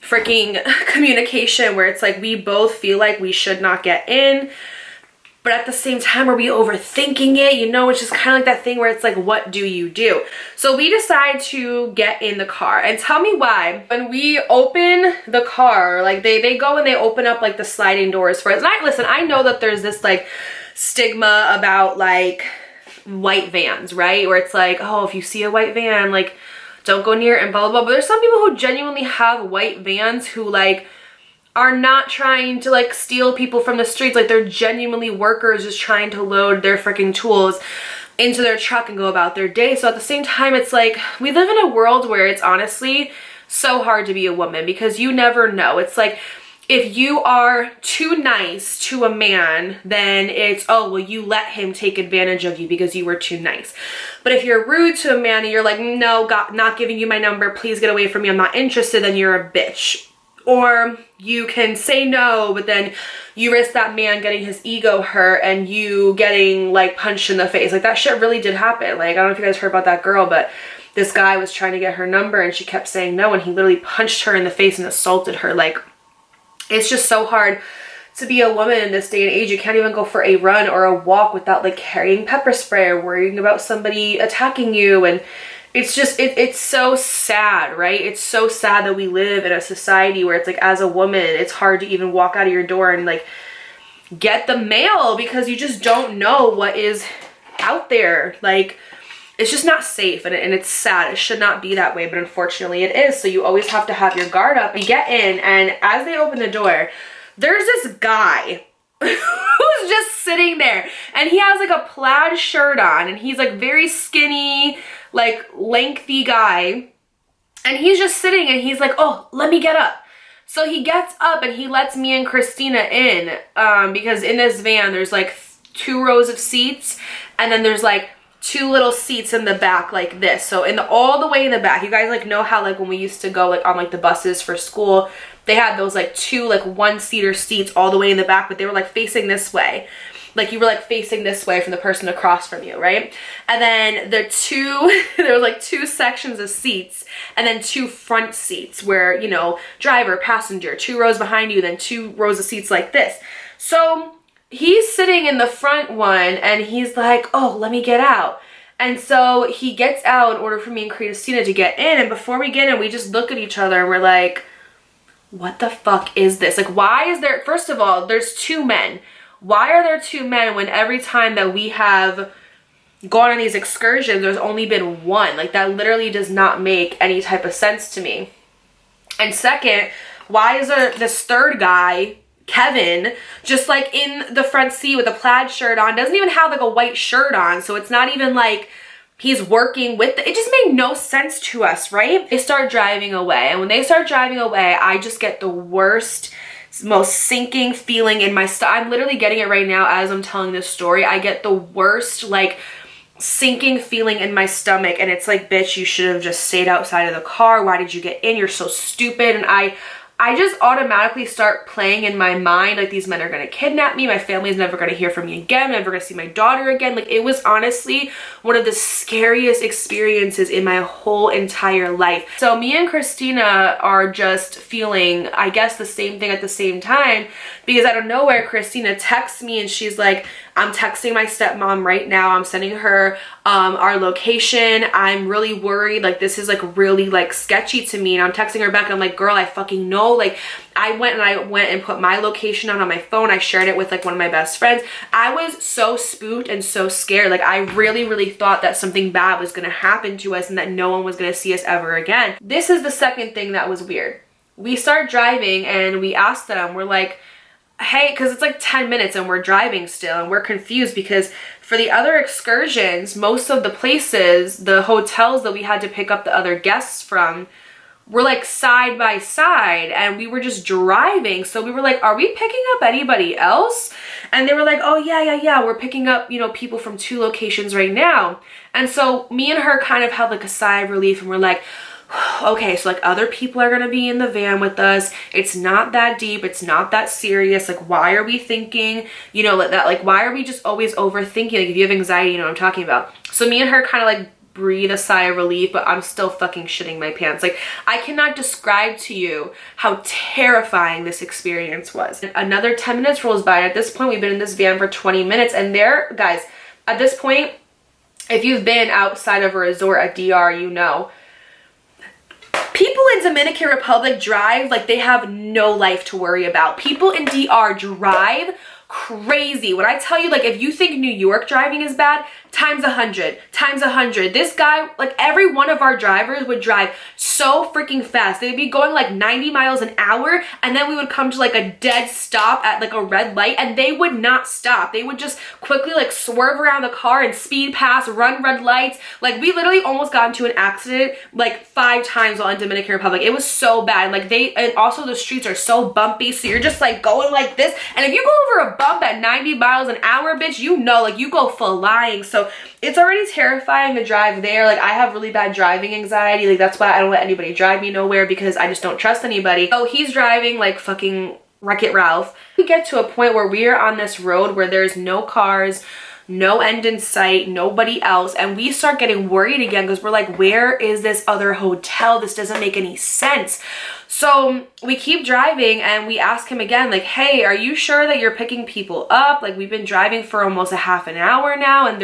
freaking communication where it's like we both feel like we should not get in. But at the same time, are we overthinking it? You know, it's just kind of like that thing where it's like, what do you do? So we decide to get in the car. And tell me why. When we open the car, like they go and they open up like the sliding doors for us. And listen, I know that there's this like stigma about like white vans, right? Where it's like, oh, if you see a white van, like don't go near it and blah, blah, blah. But there's some people who genuinely have white vans who like are not trying to like steal people from the streets. Like they're genuinely workers just trying to load their freaking tools into their truck and go about their day. So at the same time, it's like we live in a world where it's honestly so hard to be a woman because you never know. It's like if you are too nice to a man, then it's, oh, well, you let him take advantage of you because you were too nice. But if you're rude to a man and you're like, no, God, not giving you my number, please get away from me, I'm not interested, then you're a bitch. Or you can say no, but then you risk that man getting his ego hurt and you getting like punched in the face. Like that shit really did happen. Like, I don't know if you guys heard about that girl, but this guy was trying to get her number and she kept saying no, and he literally punched her in the face and assaulted her. Like, it's just so hard to be a woman in this day and age. You can't even go for a run or a walk without like carrying pepper spray or worrying about somebody attacking you. And it's just, it's so sad, right? It's so sad that we live in a society where it's like, as a woman, it's hard to even walk out of your door and like get the mail because you just don't know what is out there. Like, it's just not safe, and it's sad. It should not be that way, but unfortunately it is. So you always have to have your guard up. You get in, and as they open the door, there's this guy who's just sitting there, and he has like a plaid shirt on, and he's like very skinny, like lengthy guy, and he's just sitting, and he's like, oh, let me get up. So he gets up and he lets me and Christina in, because in this van there's like 2 rows of seats, and then there's like 2 little seats in the back like this. So all the way in the back, you guys like know how like when we used to go like on like the buses for school, they had those like 2 like 1-seater seats all the way in the back, but they were like facing this way. Like you were like facing this way from the person across from you, right? And then there were like 2 sections of seats, and then 2 front seats where, you know, driver, passenger, 2 rows behind you, then 2 rows of seats like this. So he's sitting in the front one, and he's like, oh, let me get out. And so he gets out in order for me and Christina to get in, and before we get in, we just look at each other and we're like, what the fuck is this? Like, why is there, first of all, there's 2 men. Why are there 2 men when every time that we have gone on these excursions, there's only been 1? Like, that literally does not make any type of sense to me. And second, why is there this 3rd guy, Kevin, just like in the front seat with a plaid shirt on, doesn't even have like a white shirt on, so it's not even like he's working with it just made no sense to us, right? They start driving away, and when they start driving away, I just get the worst, most sinking feeling in my stomach. I'm literally getting it right now as I'm telling this story. I get the worst like sinking feeling in my stomach, and it's like, bitch, you should have just stayed outside of the car. Why did you get in? You're so stupid. And I just automatically start playing in my mind like these men are gonna kidnap me, my family's never gonna hear from me again, I'm never gonna see my daughter again. Like, it was honestly one of the scariest experiences in my whole entire life. So me and Christina are just feeling, I guess, the same thing at the same time, because out of nowhere, Christina texts me and she's like, I'm texting my stepmom right now. I'm sending her our location. I'm really worried. Like, this is like really like sketchy to me. And I'm texting her back and I'm like, girl, I fucking know. Like, I went and put my location on my phone. I shared it with like one of my best friends. I was so spooked and so scared. Like, I really, really thought that something bad was going to happen to us and that no one was going to see us ever again. This is the second thing that was weird. We start driving and we asked them, we're like, hey, because it's like 10 minutes and we're driving still, and we're confused because for the other excursions, most of the places, the hotels that we had to pick up the other guests from were like side by side, and we were just driving. So we were like, are we picking up anybody else? And they were like, oh yeah, we're picking up, you know, people from 2 locations right now. And so me and her kind of had like a sigh of relief, and we're like, okay, so like other people are gonna be in the van with us. It's not that deep, it's not that serious. Like, why are we thinking, you know, that, like, why are we just always overthinking? Like, if you have anxiety, you know what I'm talking about. So me and her kind of like breathe a sigh of relief, but I'm still fucking shitting my pants. Like, I cannot describe to you how terrifying this experience was. Another 10 minutes rolls by, and at this point we've been in this van for 20 minutes, and there, guys, at this point, if you've been outside of a resort at DR, you know, people in Dominican Republic drive like they have no life to worry about. People in DR drive crazy. When I tell you, like, if you think New York driving is bad, times 100, times 100. This guy, like, every one of our drivers would drive so freaking fast. They'd be going like 90 miles an hour, and then we would come to like a dead stop at like a red light, and they would not stop. They would just quickly like swerve around the car and speed past, run red lights. Like, we literally almost got into an accident like 5 times while in Dominican Republic. It was so bad. Like, and also the streets are so bumpy, so you're just like going like this, and if you go over a bump at 90 miles an hour, bitch, you know, like, you go flying. So it's already terrifying to drive there. Like, I have really bad driving anxiety. Like, that's why I don't let anybody drive me nowhere, because I just don't trust anybody. So he's driving like fucking Wreck-It Ralph. We get to a point where we are on this road where there's no cars, no end in sight, nobody else, and we start getting worried again because we're like, where is this other hotel? This doesn't make any sense. So we keep driving and we ask him again, like, hey, are you sure that you're picking people up? Like, we've been driving for almost a half an hour now, and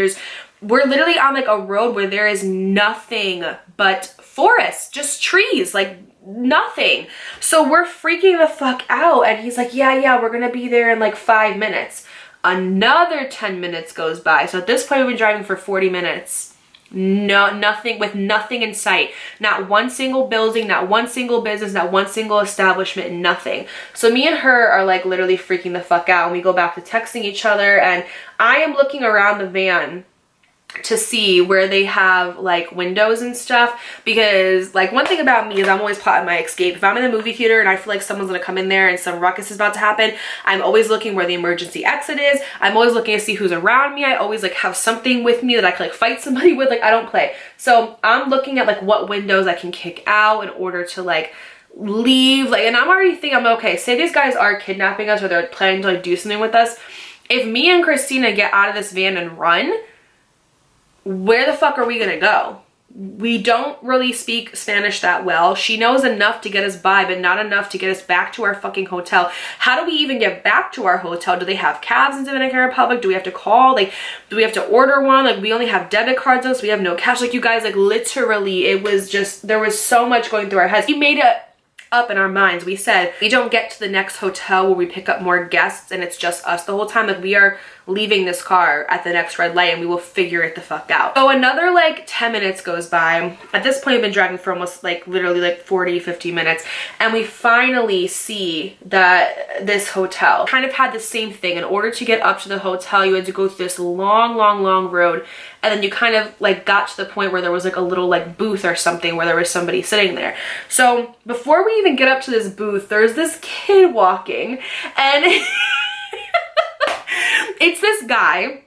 we're literally on like a road where there is nothing but forest, just trees, like nothing. So we're freaking the fuck out, and he's like, yeah, we're gonna be there in like 5 minutes. Another 10 minutes goes by. So at this point, we've been driving for 40 minutes. No, nothing, with nothing in sight. Not one single building, not one single business, not one single establishment, nothing. So me and her are like literally freaking the fuck out, and we go back to texting each other, and I am looking around the van to see where they have like windows and stuff, because like one thing about me is I'm always plotting my escape. If I'm in the movie theater and I feel like someone's gonna come in there and some ruckus is about to happen, I'm always looking where the emergency exit is. I'm always looking to see who's around me. I always like have something with me that I can like fight somebody with. Like I don't play. So I'm looking at like what windows I can kick out in order to like leave. Like, and I'm already thinking, I'm okay, say these guys are kidnapping us or they're planning to like do something with us. If me and Christina get out of this van and run, where the fuck are we gonna go? We don't really speak Spanish that well. She knows enough to get us by, but not enough to get us back to our fucking hotel. How do we even get back to our hotel? Do they have cabs in Dominican Republic? Do we have to call? Like, do we have to order one? Like, we only have debit cards though, so we have no cash. Like, you guys, like literally, it was just, there was so much going through our heads. We made it up in our minds. We said we don't get to the next hotel where we pick up more guests and it's just us the whole time. Like, we are leaving this car at the next red light and we will figure it the fuck out. So another like 10 minutes goes by. At this point, I've been driving for almost like literally like 40-50 minutes, and we finally see that this hotel kind of had the same thing. In order to get up to the hotel, you had to go through this long road, and then you kind of like got to the point where there was like a little like booth or something where there was somebody sitting there. So before we even get up to this booth, there's this kid walking, and it's this guy,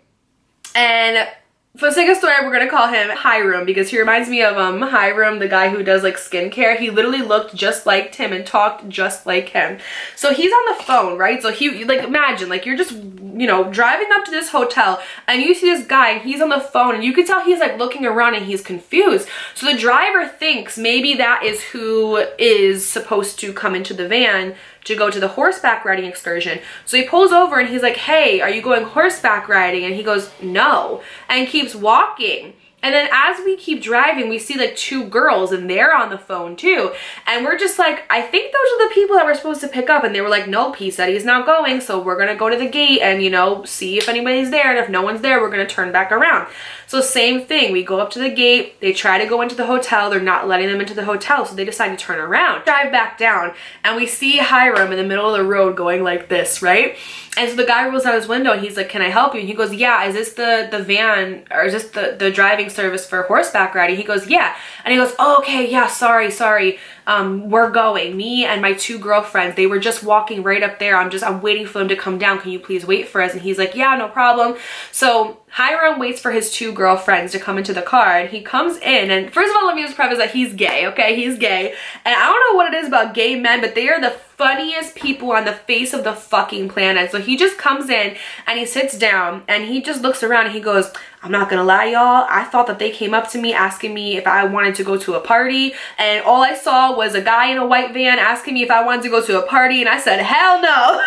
and for the sake of story, we're gonna call him Hiram because he reminds me of Hiram, the guy who does like skincare. He literally looked just like him and talked just like him. So he's on the phone, right? So he, like, imagine like you're just, you know, driving up to this hotel and you see this guy and he's on the phone, and you can tell he's like looking around and he's confused. So the driver thinks maybe that is who is supposed to come into the van to go to the horseback riding excursion. So he pulls over and he's like, hey, are you going horseback riding? And he goes, no, and keeps walking. And then as we keep driving, we see like two girls and they're on the phone too. And we're just like, I think those are the people that we're supposed to pick up. And they were like, nope, he said he's not going. So we're gonna go to the gate and, you know, see if anybody's there. And if no one's there, we're gonna turn back around. So same thing, we go up to the gate, they try to go into the hotel, they're not letting them into the hotel, so they decide to turn around, drive back down, and we see Hiram in the middle of the road going like this, right? And so the guy rolls out his window and he's like, can I help you? And he goes, yeah, is this the van, or is this the driving service for horseback riding? He goes, yeah. And he goes, oh, okay, yeah, sorry. We're going. Me and my two girlfriends, they were just walking right up there. I'm waiting for them to come down. Can you please wait for us? And he's like, yeah, no problem. So Hiram waits for his two girlfriends to come into the car, and he comes in, and first of all, let me just preface that he's gay, okay? He's gay. And I don't know what it is about gay men, but they are the funniest people on the face of the fucking planet. So he just comes in and he sits down and he just looks around and he goes, I'm not gonna lie, y'all, I thought that they came up to me asking me if I wanted to go to a party, and all I saw was a guy in a white van asking me if I wanted to go to a party, and I said, hell no.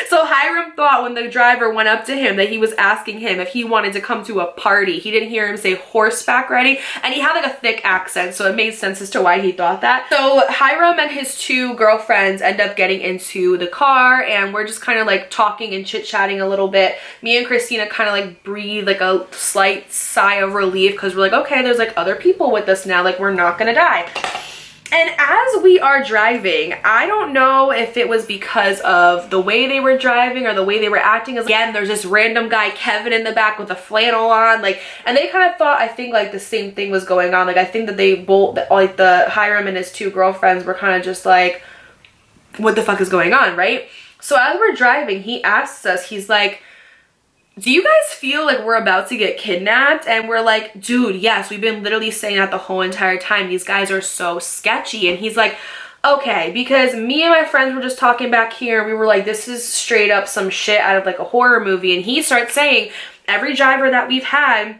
So Hiram thought when the driver went up to him that he was asking him if he wanted to come to a party. He didn't hear him say horseback riding, and he had like a thick accent, so it made sense as to why he thought that. So Hiram and his two girlfriends end up getting into the car, and we're just kind of like talking and chit-chatting a little bit. Me and Christina kind of like breathe like a slight sigh of relief because we're like, okay, there's like other people with us now, like we're not gonna die. And as we are driving, I don't know if it was because of the way they were driving or the way they were acting. Again, there's this random guy, Kevin, in the back with a flannel on, like, and they kind of thought, I think, like the same thing was going on. Like, I think that they both, like the Hiram and his two girlfriends were kind of just like, what the fuck is going on, right? So as we're driving, he asks us, he's like, do you guys feel like we're about to get kidnapped? And we're like, dude, yes, we've been literally saying that the whole entire time. These guys are so sketchy. And he's like, okay, because me and my friends were just talking back here. We were like, this is straight up some shit out of like a horror movie. And he starts saying every driver that we've had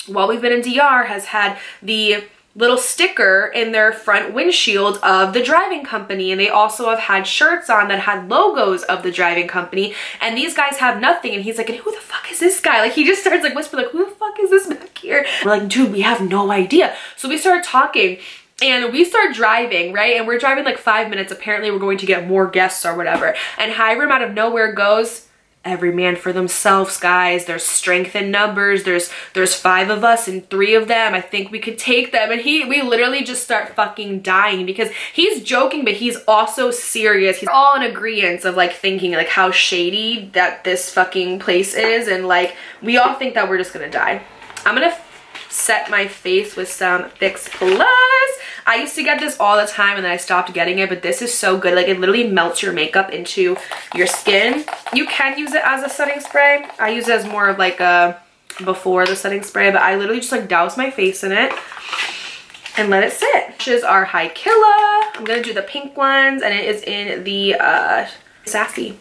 while we've been in DR has had the little sticker in their front windshield of the driving company, and they also have had shirts on that had logos of the driving company, and these guys have nothing. And he's like, and who the fuck is this guy? Like, he just starts like whispering, like, who the fuck is this back here? We're like, dude, we have no idea. So we started talking and we start driving, right? And we're driving like 5 minutes. Apparently we're going to get more guests or whatever, and Hiram out of nowhere goes, every man for themselves, guys. There's strength in numbers. There's 5 of us and 3 of them. I think we could take them. And we literally just start fucking dying because he's joking, but he's also serious. He's all in agreement of like thinking like how shady that this fucking place is. And like, we all think that we're just gonna die. I'm gonna set my face with some Fix Plus. I used to get this all the time and then I stopped getting it, but this is so good. Like, it literally melts your makeup into your skin. You can use it as a setting spray. I use it as more of like a before the setting spray, but I literally just like douse my face in it and let it sit. Lashes are High Killa. I'm gonna do the pink ones, and it is in the Sassy.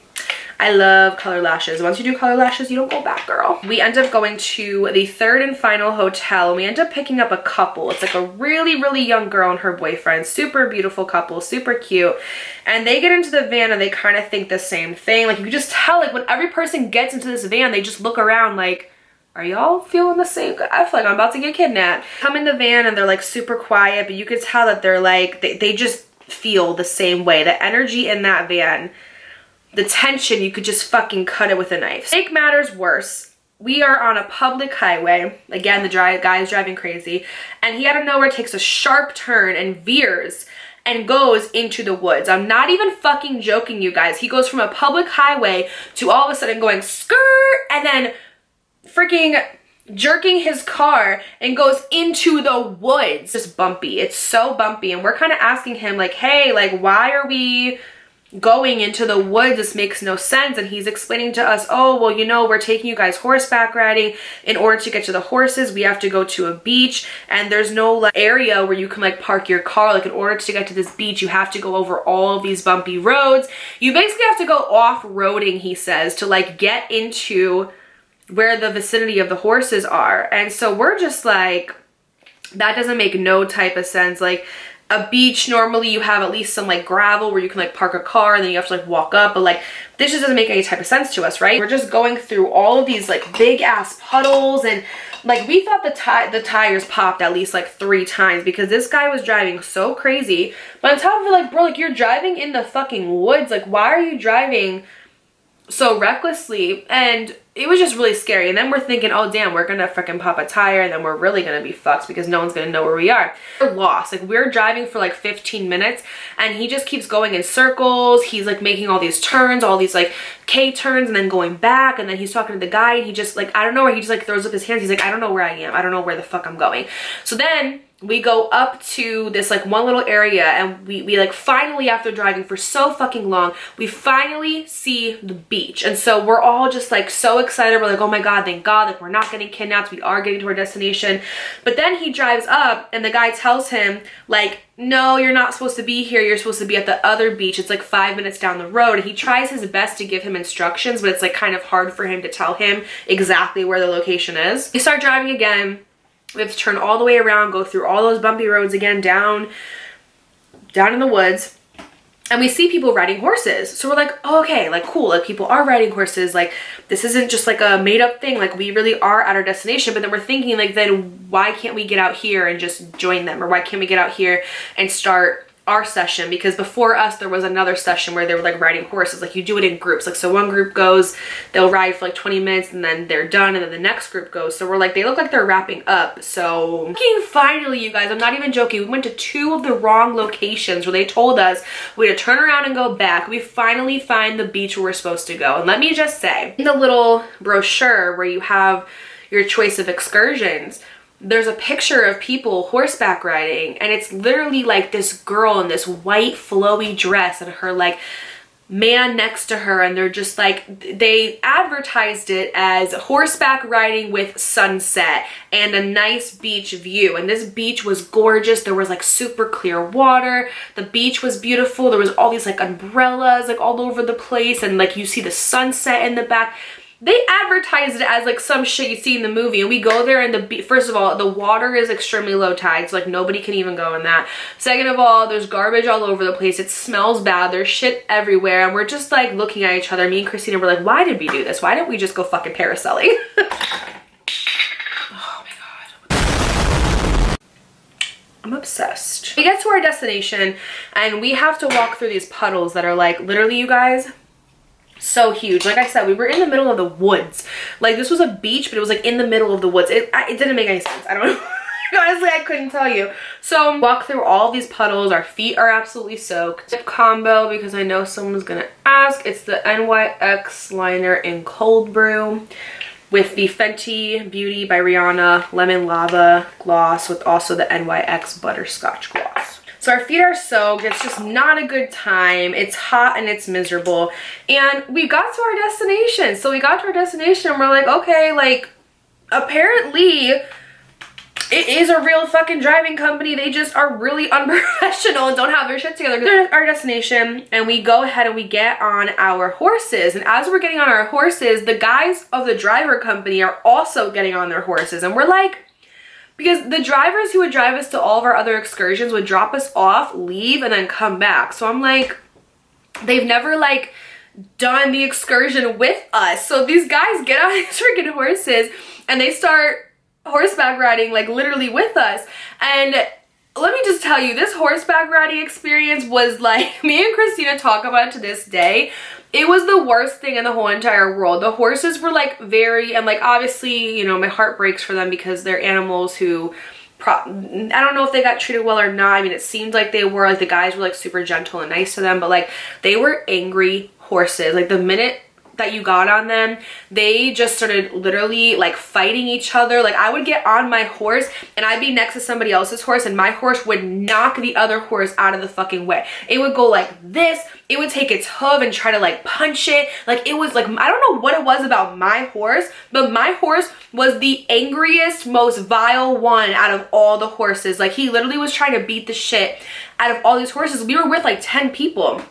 I love color lashes. Once you do color lashes, you don't go back, girl. We end up going to the 3rd and final hotel, and we end up picking up a couple. It's like a really, really young girl and her boyfriend. Super beautiful couple, super cute. And they get into the van and they kind of think the same thing. Like, you just tell, like, when every person gets into this van, they just look around like, are y'all feeling the same? I feel like I'm about to get kidnapped. Come in the van and they're like super quiet, but you could tell that they're like, they just feel the same way. The energy in that van, the tension, you could just fucking cut it with a knife. Make matters worse, we are on a public highway. Again, the guy is driving crazy, and he out of nowhere takes a sharp turn and veers and goes into the woods. I'm not even fucking joking, you guys. He goes from a public highway to all of a sudden going skirt and then freaking jerking his car and goes into the woods. Just bumpy. It's so bumpy, and we're kind of asking him like, hey, like, why are we going into the woods? This makes no sense. And he's explaining to us, oh, well, you know, we're taking you guys horseback riding. In order to get to the horses, we have to go to a beach, and there's no like area where you can like park your car. Like, in order to get to this beach, you have to go over all these bumpy roads. You basically have to go off-roading, he says, to like get into where the vicinity of the horses are. And so we're just like, that doesn't make no type of sense. Like, a beach, normally you have at least some like gravel where you can like park a car and then you have to like walk up, but like this just doesn't make any type of sense to us, right? We're just going through all of these like big ass puddles, and like we thought the tires popped at least like 3 times because this guy was driving so crazy. But on top of it, like, bro, like, you're driving in the fucking woods. Like, why are you driving so recklessly? And it was just really scary. And then we're thinking, oh damn, we're gonna freaking pop a tire and then we're really gonna be fucked because no one's gonna know where we are. We're lost. Like, we're driving for like 15 minutes and he just keeps going in circles. He's like making all these turns, all these like K turns, and then going back, and then he's talking to the guy and he just like, I don't know where, he just like throws up his hands. He's like, I don't know where I am. I don't know where the fuck I'm going. So then we go up to this like one little area, and we like finally, after driving for so fucking long, we finally see the beach. And so we're all just like so excited. We're like, oh my god, thank god, like, we're not getting kidnapped, we are getting to our destination. But then he drives up and the guy tells him like, no, you're not supposed to be here, you're supposed to be at the other beach, it's like 5 minutes down the road. And he tries his best to give him instructions, but it's like kind of hard for him to tell him exactly where the location is. We start driving again. We have to turn all the way around, go through all those bumpy roads again, down in the woods. And we see people riding horses. So we're like, oh, okay, like, cool. Like, people are riding horses. Like, this isn't just like a made up thing. Like, we really are at our destination. But then we're thinking, like, then why can't we get out here and just join them? Or why can't we get out here and start our session? Because before us, there was another session where they were like riding horses. Like, you do it in groups. Like, so one group goes, they'll ride for like 20 minutes and then they're done, and then the next group goes. So we're like, they look like they're wrapping up. So finally, you guys, I'm not even joking, we went to 2 of the wrong locations where they told us we had to turn around and go back. We finally find the beach where we're supposed to go. And let me just say, in the little brochure where you have your choice of excursions, there's a picture of people horseback riding, and it's literally like this girl in this white flowy dress and her like man next to her, and they're just like, they advertised it as horseback riding with sunset and a nice beach view. And this beach was gorgeous. There was like super clear water, the beach was beautiful, there was all these like umbrellas like all over the place, and like you see the sunset in the back. They advertised it as like some shit you see in the movie, and we go there, and first of all, the water is extremely low tide, so like nobody can even go in that. Second of all, there's garbage all over the place, it smells bad, there's shit everywhere, and we're just like looking at each other. Me and Christina were like, why did we do this? Why didn't we just go fucking parasailing? Oh my god. I'm obsessed. We get to our destination and we have to walk through these puddles that are like, literally, you guys, So huge. Like I said, we were in the middle of the woods. Like this was a beach, but it was like in the middle of the woods. It didn't make any sense. I don't know. Honestly, I couldn't tell you. So walk through all these puddles. Our feet are absolutely soaked. Tip combo, because I know someone's gonna ask. It's the NYX liner in Cold Brew with the Fenty Beauty by Rihanna Lemon Lava gloss with also the NYX Butterscotch gloss. So our feet are soaked. It's just not a good time. It's hot and it's miserable. And we got to our destination. So we got to our destination and we're like, okay, like apparently it is a real fucking driving company. They just are really unprofessional and don't have their shit together. We're at our destination and we go ahead and we get on our horses. And as we're getting on our horses, the guys of the driver company are also getting on their horses. And we're like, because the drivers who would drive us to all of our other excursions would drop us off, leave, and then come back. So I'm like, they've never like done the excursion with us. So these guys get on these freaking horses and they start horseback riding like literally with us. And let me just tell you, this horseback riding experience was like, me and Christina talk about it to this day. It was the worst thing in the whole entire world. The horses were like very, and like obviously, you know, my heart breaks for them because they're animals who, I don't know if they got treated well or not. I mean, it seemed like they were, like the guys were like super gentle and nice to them, but like they were angry horses. Like the minute that you got on them, they just started literally like fighting each other. Like I would get on my horse and I'd be next to somebody else's horse and my horse would knock the other horse out of the fucking way. It would go like this. It would take its hoof and try to like punch it. Like it was like, I don't know what it was about my horse, but my horse was the angriest, most vile one out of all the horses. Like he literally was trying to beat the shit out of all these horses. We were with like 10 people.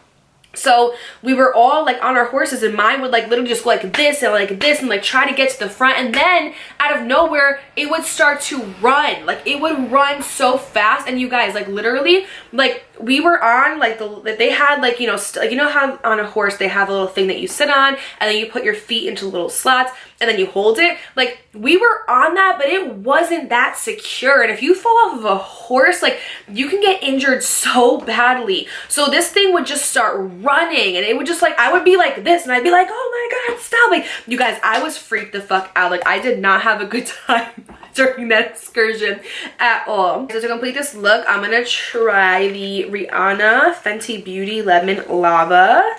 So we were all like on our horses and mine would like literally just go like this and like try to get to the front, and then out of nowhere it would start to run. Like it would run so fast. And you guys, like literally, like we were on like they had like, you know, like you know how on a horse they have a little thing that you sit on and then you put your feet into little slots and then you hold it. Like we were on that, but it wasn't that secure. And if you fall off of a horse, like you can get injured so badly. So this thing would just start running and it would just like, I would be like this and I'd be like, oh my God, stop. Like you guys, I was freaked the fuck out. Like I did not have a good time during that excursion at all. So to complete this look, I'm gonna try the Rihanna Fenty Beauty Lemon Lava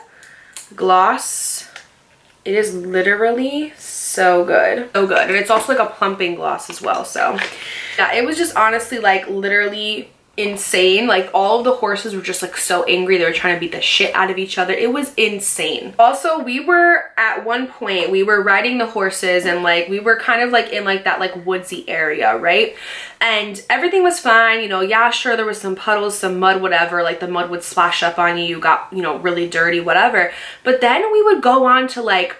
gloss. It is literally so good. So good. And it's also like a plumping gloss as well. So yeah, it was just honestly like literally insane. Like all of the horses were just like so angry. They were trying to beat the shit out of each other. It was insane. Also, we were at one point, we were riding the horses and like we were kind of like in like that like woodsy area, right? And everything was fine, you know. Yeah, sure, there was some puddles, some mud, whatever. Like the mud would splash up on you. You got, you know, really dirty, whatever. But then we would go on to like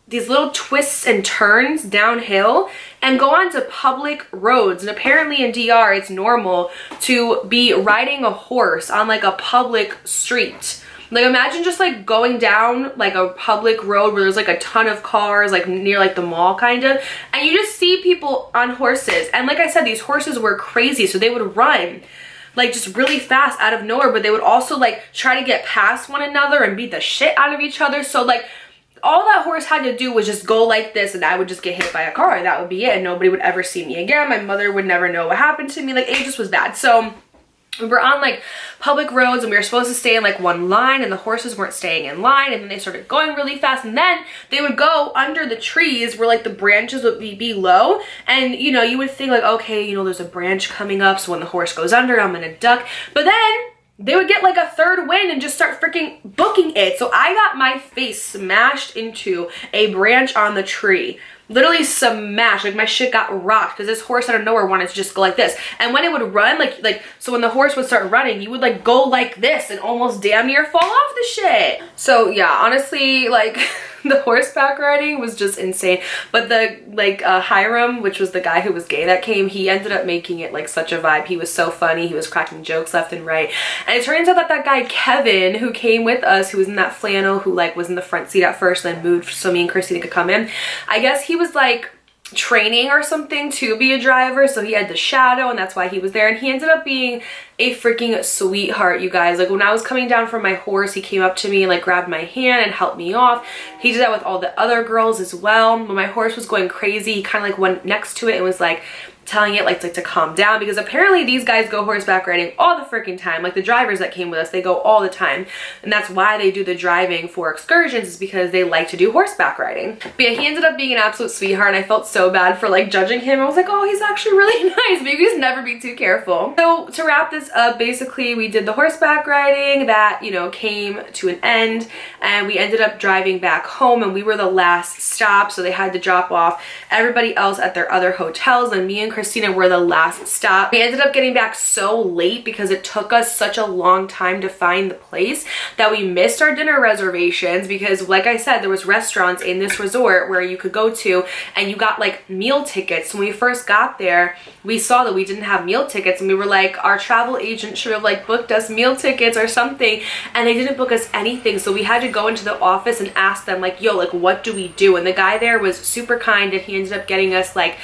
these little twists and turns downhill and go onto public roads. And apparently in DR it's normal to be riding a horse on like a public street. Like imagine just like going down like a public road where there's like a ton of cars, like near like the mall kind of, and you just see people on horses. And like I said, these horses were crazy, so they would run like just really fast out of nowhere, but they would also like try to get past one another and beat the shit out of each other. So like all that horse had to do was just go like this and I would just get hit by a car and that would be it, and nobody would ever see me again. My mother would never know what happened to me. Like it just was bad. So we were on like public roads and we were supposed to stay in like one line and the horses weren't staying in line, and then they started going really fast and then they would go under the trees where like the branches would be low, and you know, you would think like, okay, you know, there's a branch coming up, so when the horse goes under I'm gonna duck. But then they would get like a third wind and just start freaking booking it. So I got my face smashed into a branch on the tree. Literally smashed. Like my shit got rocked because this horse out of nowhere wanted to just go like this. And when it would run, so when the horse would start running, you would like go like this and almost damn near fall off the shit. So yeah, honestly, like the horseback riding was just insane. But the Hiram, which was the guy who was gay that came, he ended up making it like such a vibe. He was so funny. He was cracking jokes left and right. And it turns out that that guy Kevin who came with us, who was in that flannel, who like was in the front seat at first, then moved so me and Christina could come in, I guess he was like training or something to be a driver, so he had the shadow, and that's why he was there. And he ended up being a freaking sweetheart, you guys. Like, when I was coming down from my horse, he came up to me and like grabbed my hand and helped me off. He did that with all the other girls as well. When my horse was going crazy, he kind of like went next to it and was like telling it like to calm down, because apparently these guys go horseback riding all the freaking time. Like, the drivers that came with us, they go all the time, and that's why they do the driving for excursions, is because they like to do horseback riding. But yeah, he ended up being an absolute sweetheart, and I felt so bad for like judging him. I was like, oh, he's actually really nice. Maybe just never be too careful. So to wrap this up, basically we did the horseback riding that, you know, came to an end, and we ended up driving back home, and we were the last stop, so they had to drop off everybody else at their other hotels, and me and Christina were the last stop. We ended up getting back so late because it took us such a long time to find the place that we missed our dinner reservations, because like I said, there was restaurants in this resort where you could go to and you got like meal tickets. When we first got there, we saw that we didn't have meal tickets, and we were like, our travel agent should have like booked us meal tickets or something, and they didn't book us anything. So we had to go into the office and ask them like, yo, like what do we do? And the guy there was super kind, and he ended up getting us like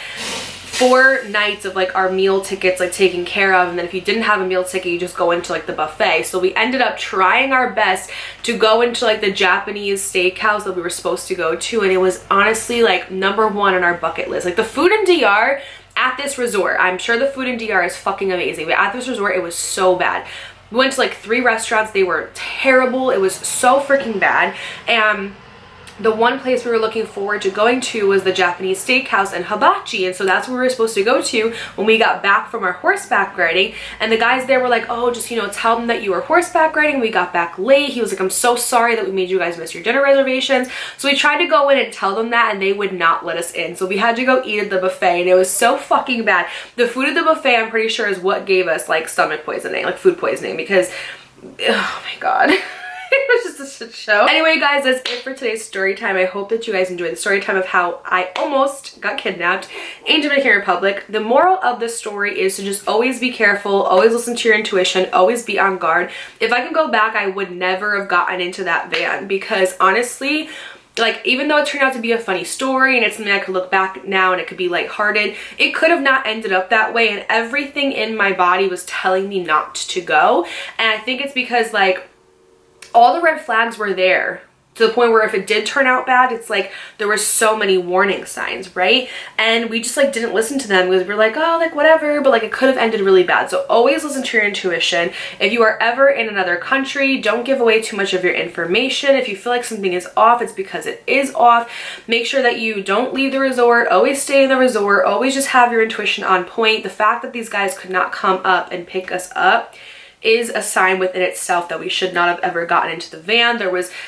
4 nights of like our meal tickets like taken care of, and then if you didn't have a meal ticket, you just go into like the buffet. So we ended up trying our best to go into like the Japanese steakhouse that we were supposed to go to, and it was honestly like #1 on our bucket list. Like, the food in DR at this resort, I'm sure the food in DR is fucking amazing, but at this resort it was so bad. We went to like 3 restaurants, they were terrible. It was so freaking bad. And the one place we were looking forward to going to was the Japanese steakhouse and hibachi, and so that's where we were supposed to go to when we got back from our horseback riding. And the guys there were like, oh, just, you know, tell them that you were horseback riding. We got back late. He was like, I'm so sorry that we made you guys miss your dinner reservations. So we tried to go in and tell them that, and they would not let us in, so we had to go eat at the buffet, and it was so fucking bad. The food at the buffet, I'm pretty sure, is what gave us like stomach poisoning, like food poisoning, because oh my god. It was just a shit show. Anyway, guys, that's it for today's story time. I hope that you guys enjoyed the story time of how I almost got kidnapped in Dominican Republic. The moral of this story is to just always be careful, always listen to your intuition, always be on guard. If I could go back, I would never have gotten into that van, because honestly, like, even though it turned out to be a funny story and it's something I could look back now and it could be lighthearted, it could have not ended up that way, and everything in my body was telling me not to go. And I think it's because like all the red flags were there, to the point where if it did turn out bad, it's like there were so many warning signs, right? And we just like didn't listen to them, because we're like, oh, like whatever, but like it could have ended really bad. So always listen to your intuition. If you are ever in another country, don't give away too much of your information. If you feel like something is off, it's because it is off. Make sure that you don't leave the resort, always stay in the resort, always just have your intuition on point. The fact that these guys could not come up and pick us up is a sign within itself that we should not have ever gotten into the van.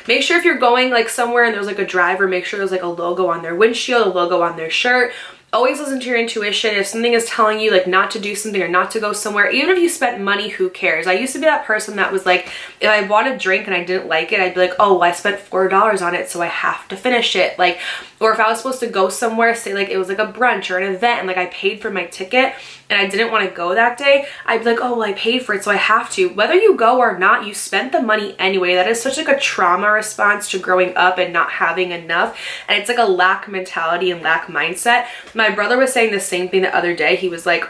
Make sure if you're going like somewhere and there's like a driver, make sure there's like a logo on their windshield, a logo on their shirt. Always listen to your intuition. If something is telling you like not to do something or not to go somewhere, even if you spent money, who cares? I used to be that person that was like, if I bought a drink and I didn't like it, I'd be like, oh, well, I spent $4 on it, so I have to finish it. Like, or if I was supposed to go somewhere, say like it was like a brunch or an event, and like I paid for my ticket and I didn't want to go that day, I'd be like, oh, well, I paid for it, so I have to. Whether you go or not, you spent the money anyway. That is such like a trauma response to growing up and not having enough, and it's like a lack mentality and lack mindset. My brother was saying the same thing the other day. He was like,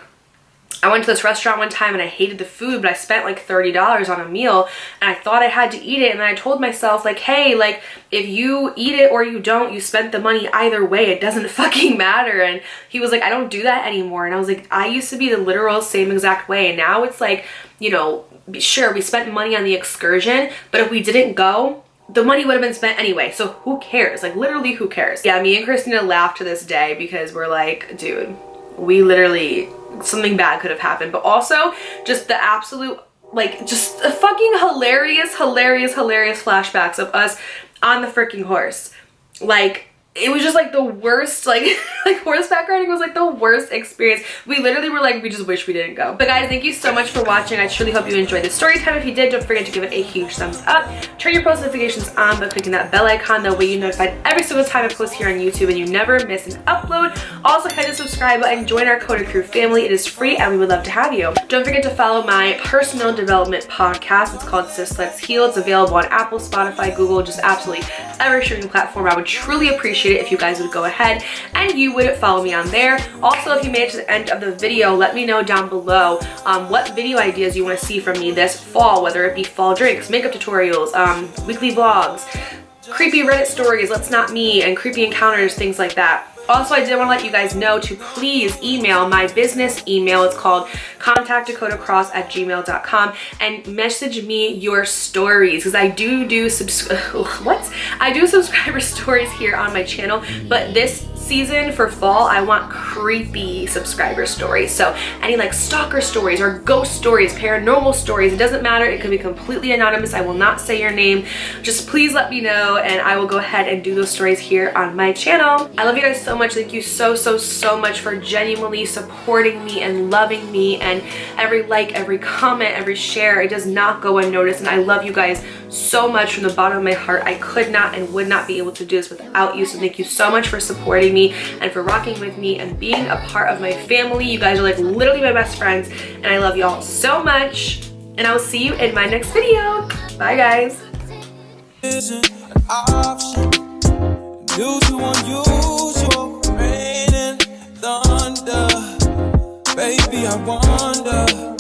I went to this restaurant one time and I hated the food, but I spent like $30 on a meal and I thought I had to eat it. And then I told myself like, hey, like if you eat it or you don't, you spent the money either way. It doesn't fucking matter. And he was like, I don't do that anymore. And I was like, I used to be the literal same exact way. And now it's like, you know, sure, we spent money on the excursion, but if we didn't go, the money would have been spent anyway. So who cares? Like literally, who cares? Yeah, me and Christina laugh to this day because we're like, dude, we literally, something bad could have happened. But also just the absolute, like, just a fucking hilarious flashbacks of us on the freaking horse. Like, it was just like the worst, like horseback riding was like the worst experience. We literally were like, we just wish we didn't go. But guys, thank you so much for watching. I truly hope you enjoyed this story time. If you did, don't forget to give it a huge thumbs up. Turn your post notifications on by clicking that bell icon. That way you're notified every single time I post here on YouTube and you never miss an upload. Also, hit the subscribe button, join our Coda Crew family. It is free and we would love to have you. Don't forget to follow my personal development podcast. It's called Sis Let's Heal. It's available on Apple, Spotify, Google, just absolutely every streaming platform. I would truly appreciate appreciate it if you guys would go ahead and you would follow me on there. Also, if you made it to the end of the video, let me know down below what video ideas you want to see from me this fall, whether it be fall drinks, makeup tutorials, weekly vlogs, creepy Reddit stories, Let's Not Me, and creepy encounters, things like that. Also, I did want to let you guys know to please email my business email. It's called contactdakotacross@gmail.com, and message me your stories, because I do subscriber stories here on my channel, but this season for fall I want creepy subscriber stories. So any like stalker stories or ghost stories, paranormal stories, it doesn't matter, it could be completely anonymous. I will not say your name. Just please let me know and I will go ahead and do those stories here on my channel. I love you guys so much. Thank you so much for genuinely supporting me and loving me, and every like, every comment, every share, it does not go unnoticed, and I love you guys so much from the bottom of my heart. I could not and would not be able to do this without you, so thank you so much for supporting me and for rocking with me and being a part of my family. You guys are like literally my best friends, and I love y'all so much, and I will see you in my next video. Bye guys.
Isn't an option due to unusual rain and thunder. Baby, I wonder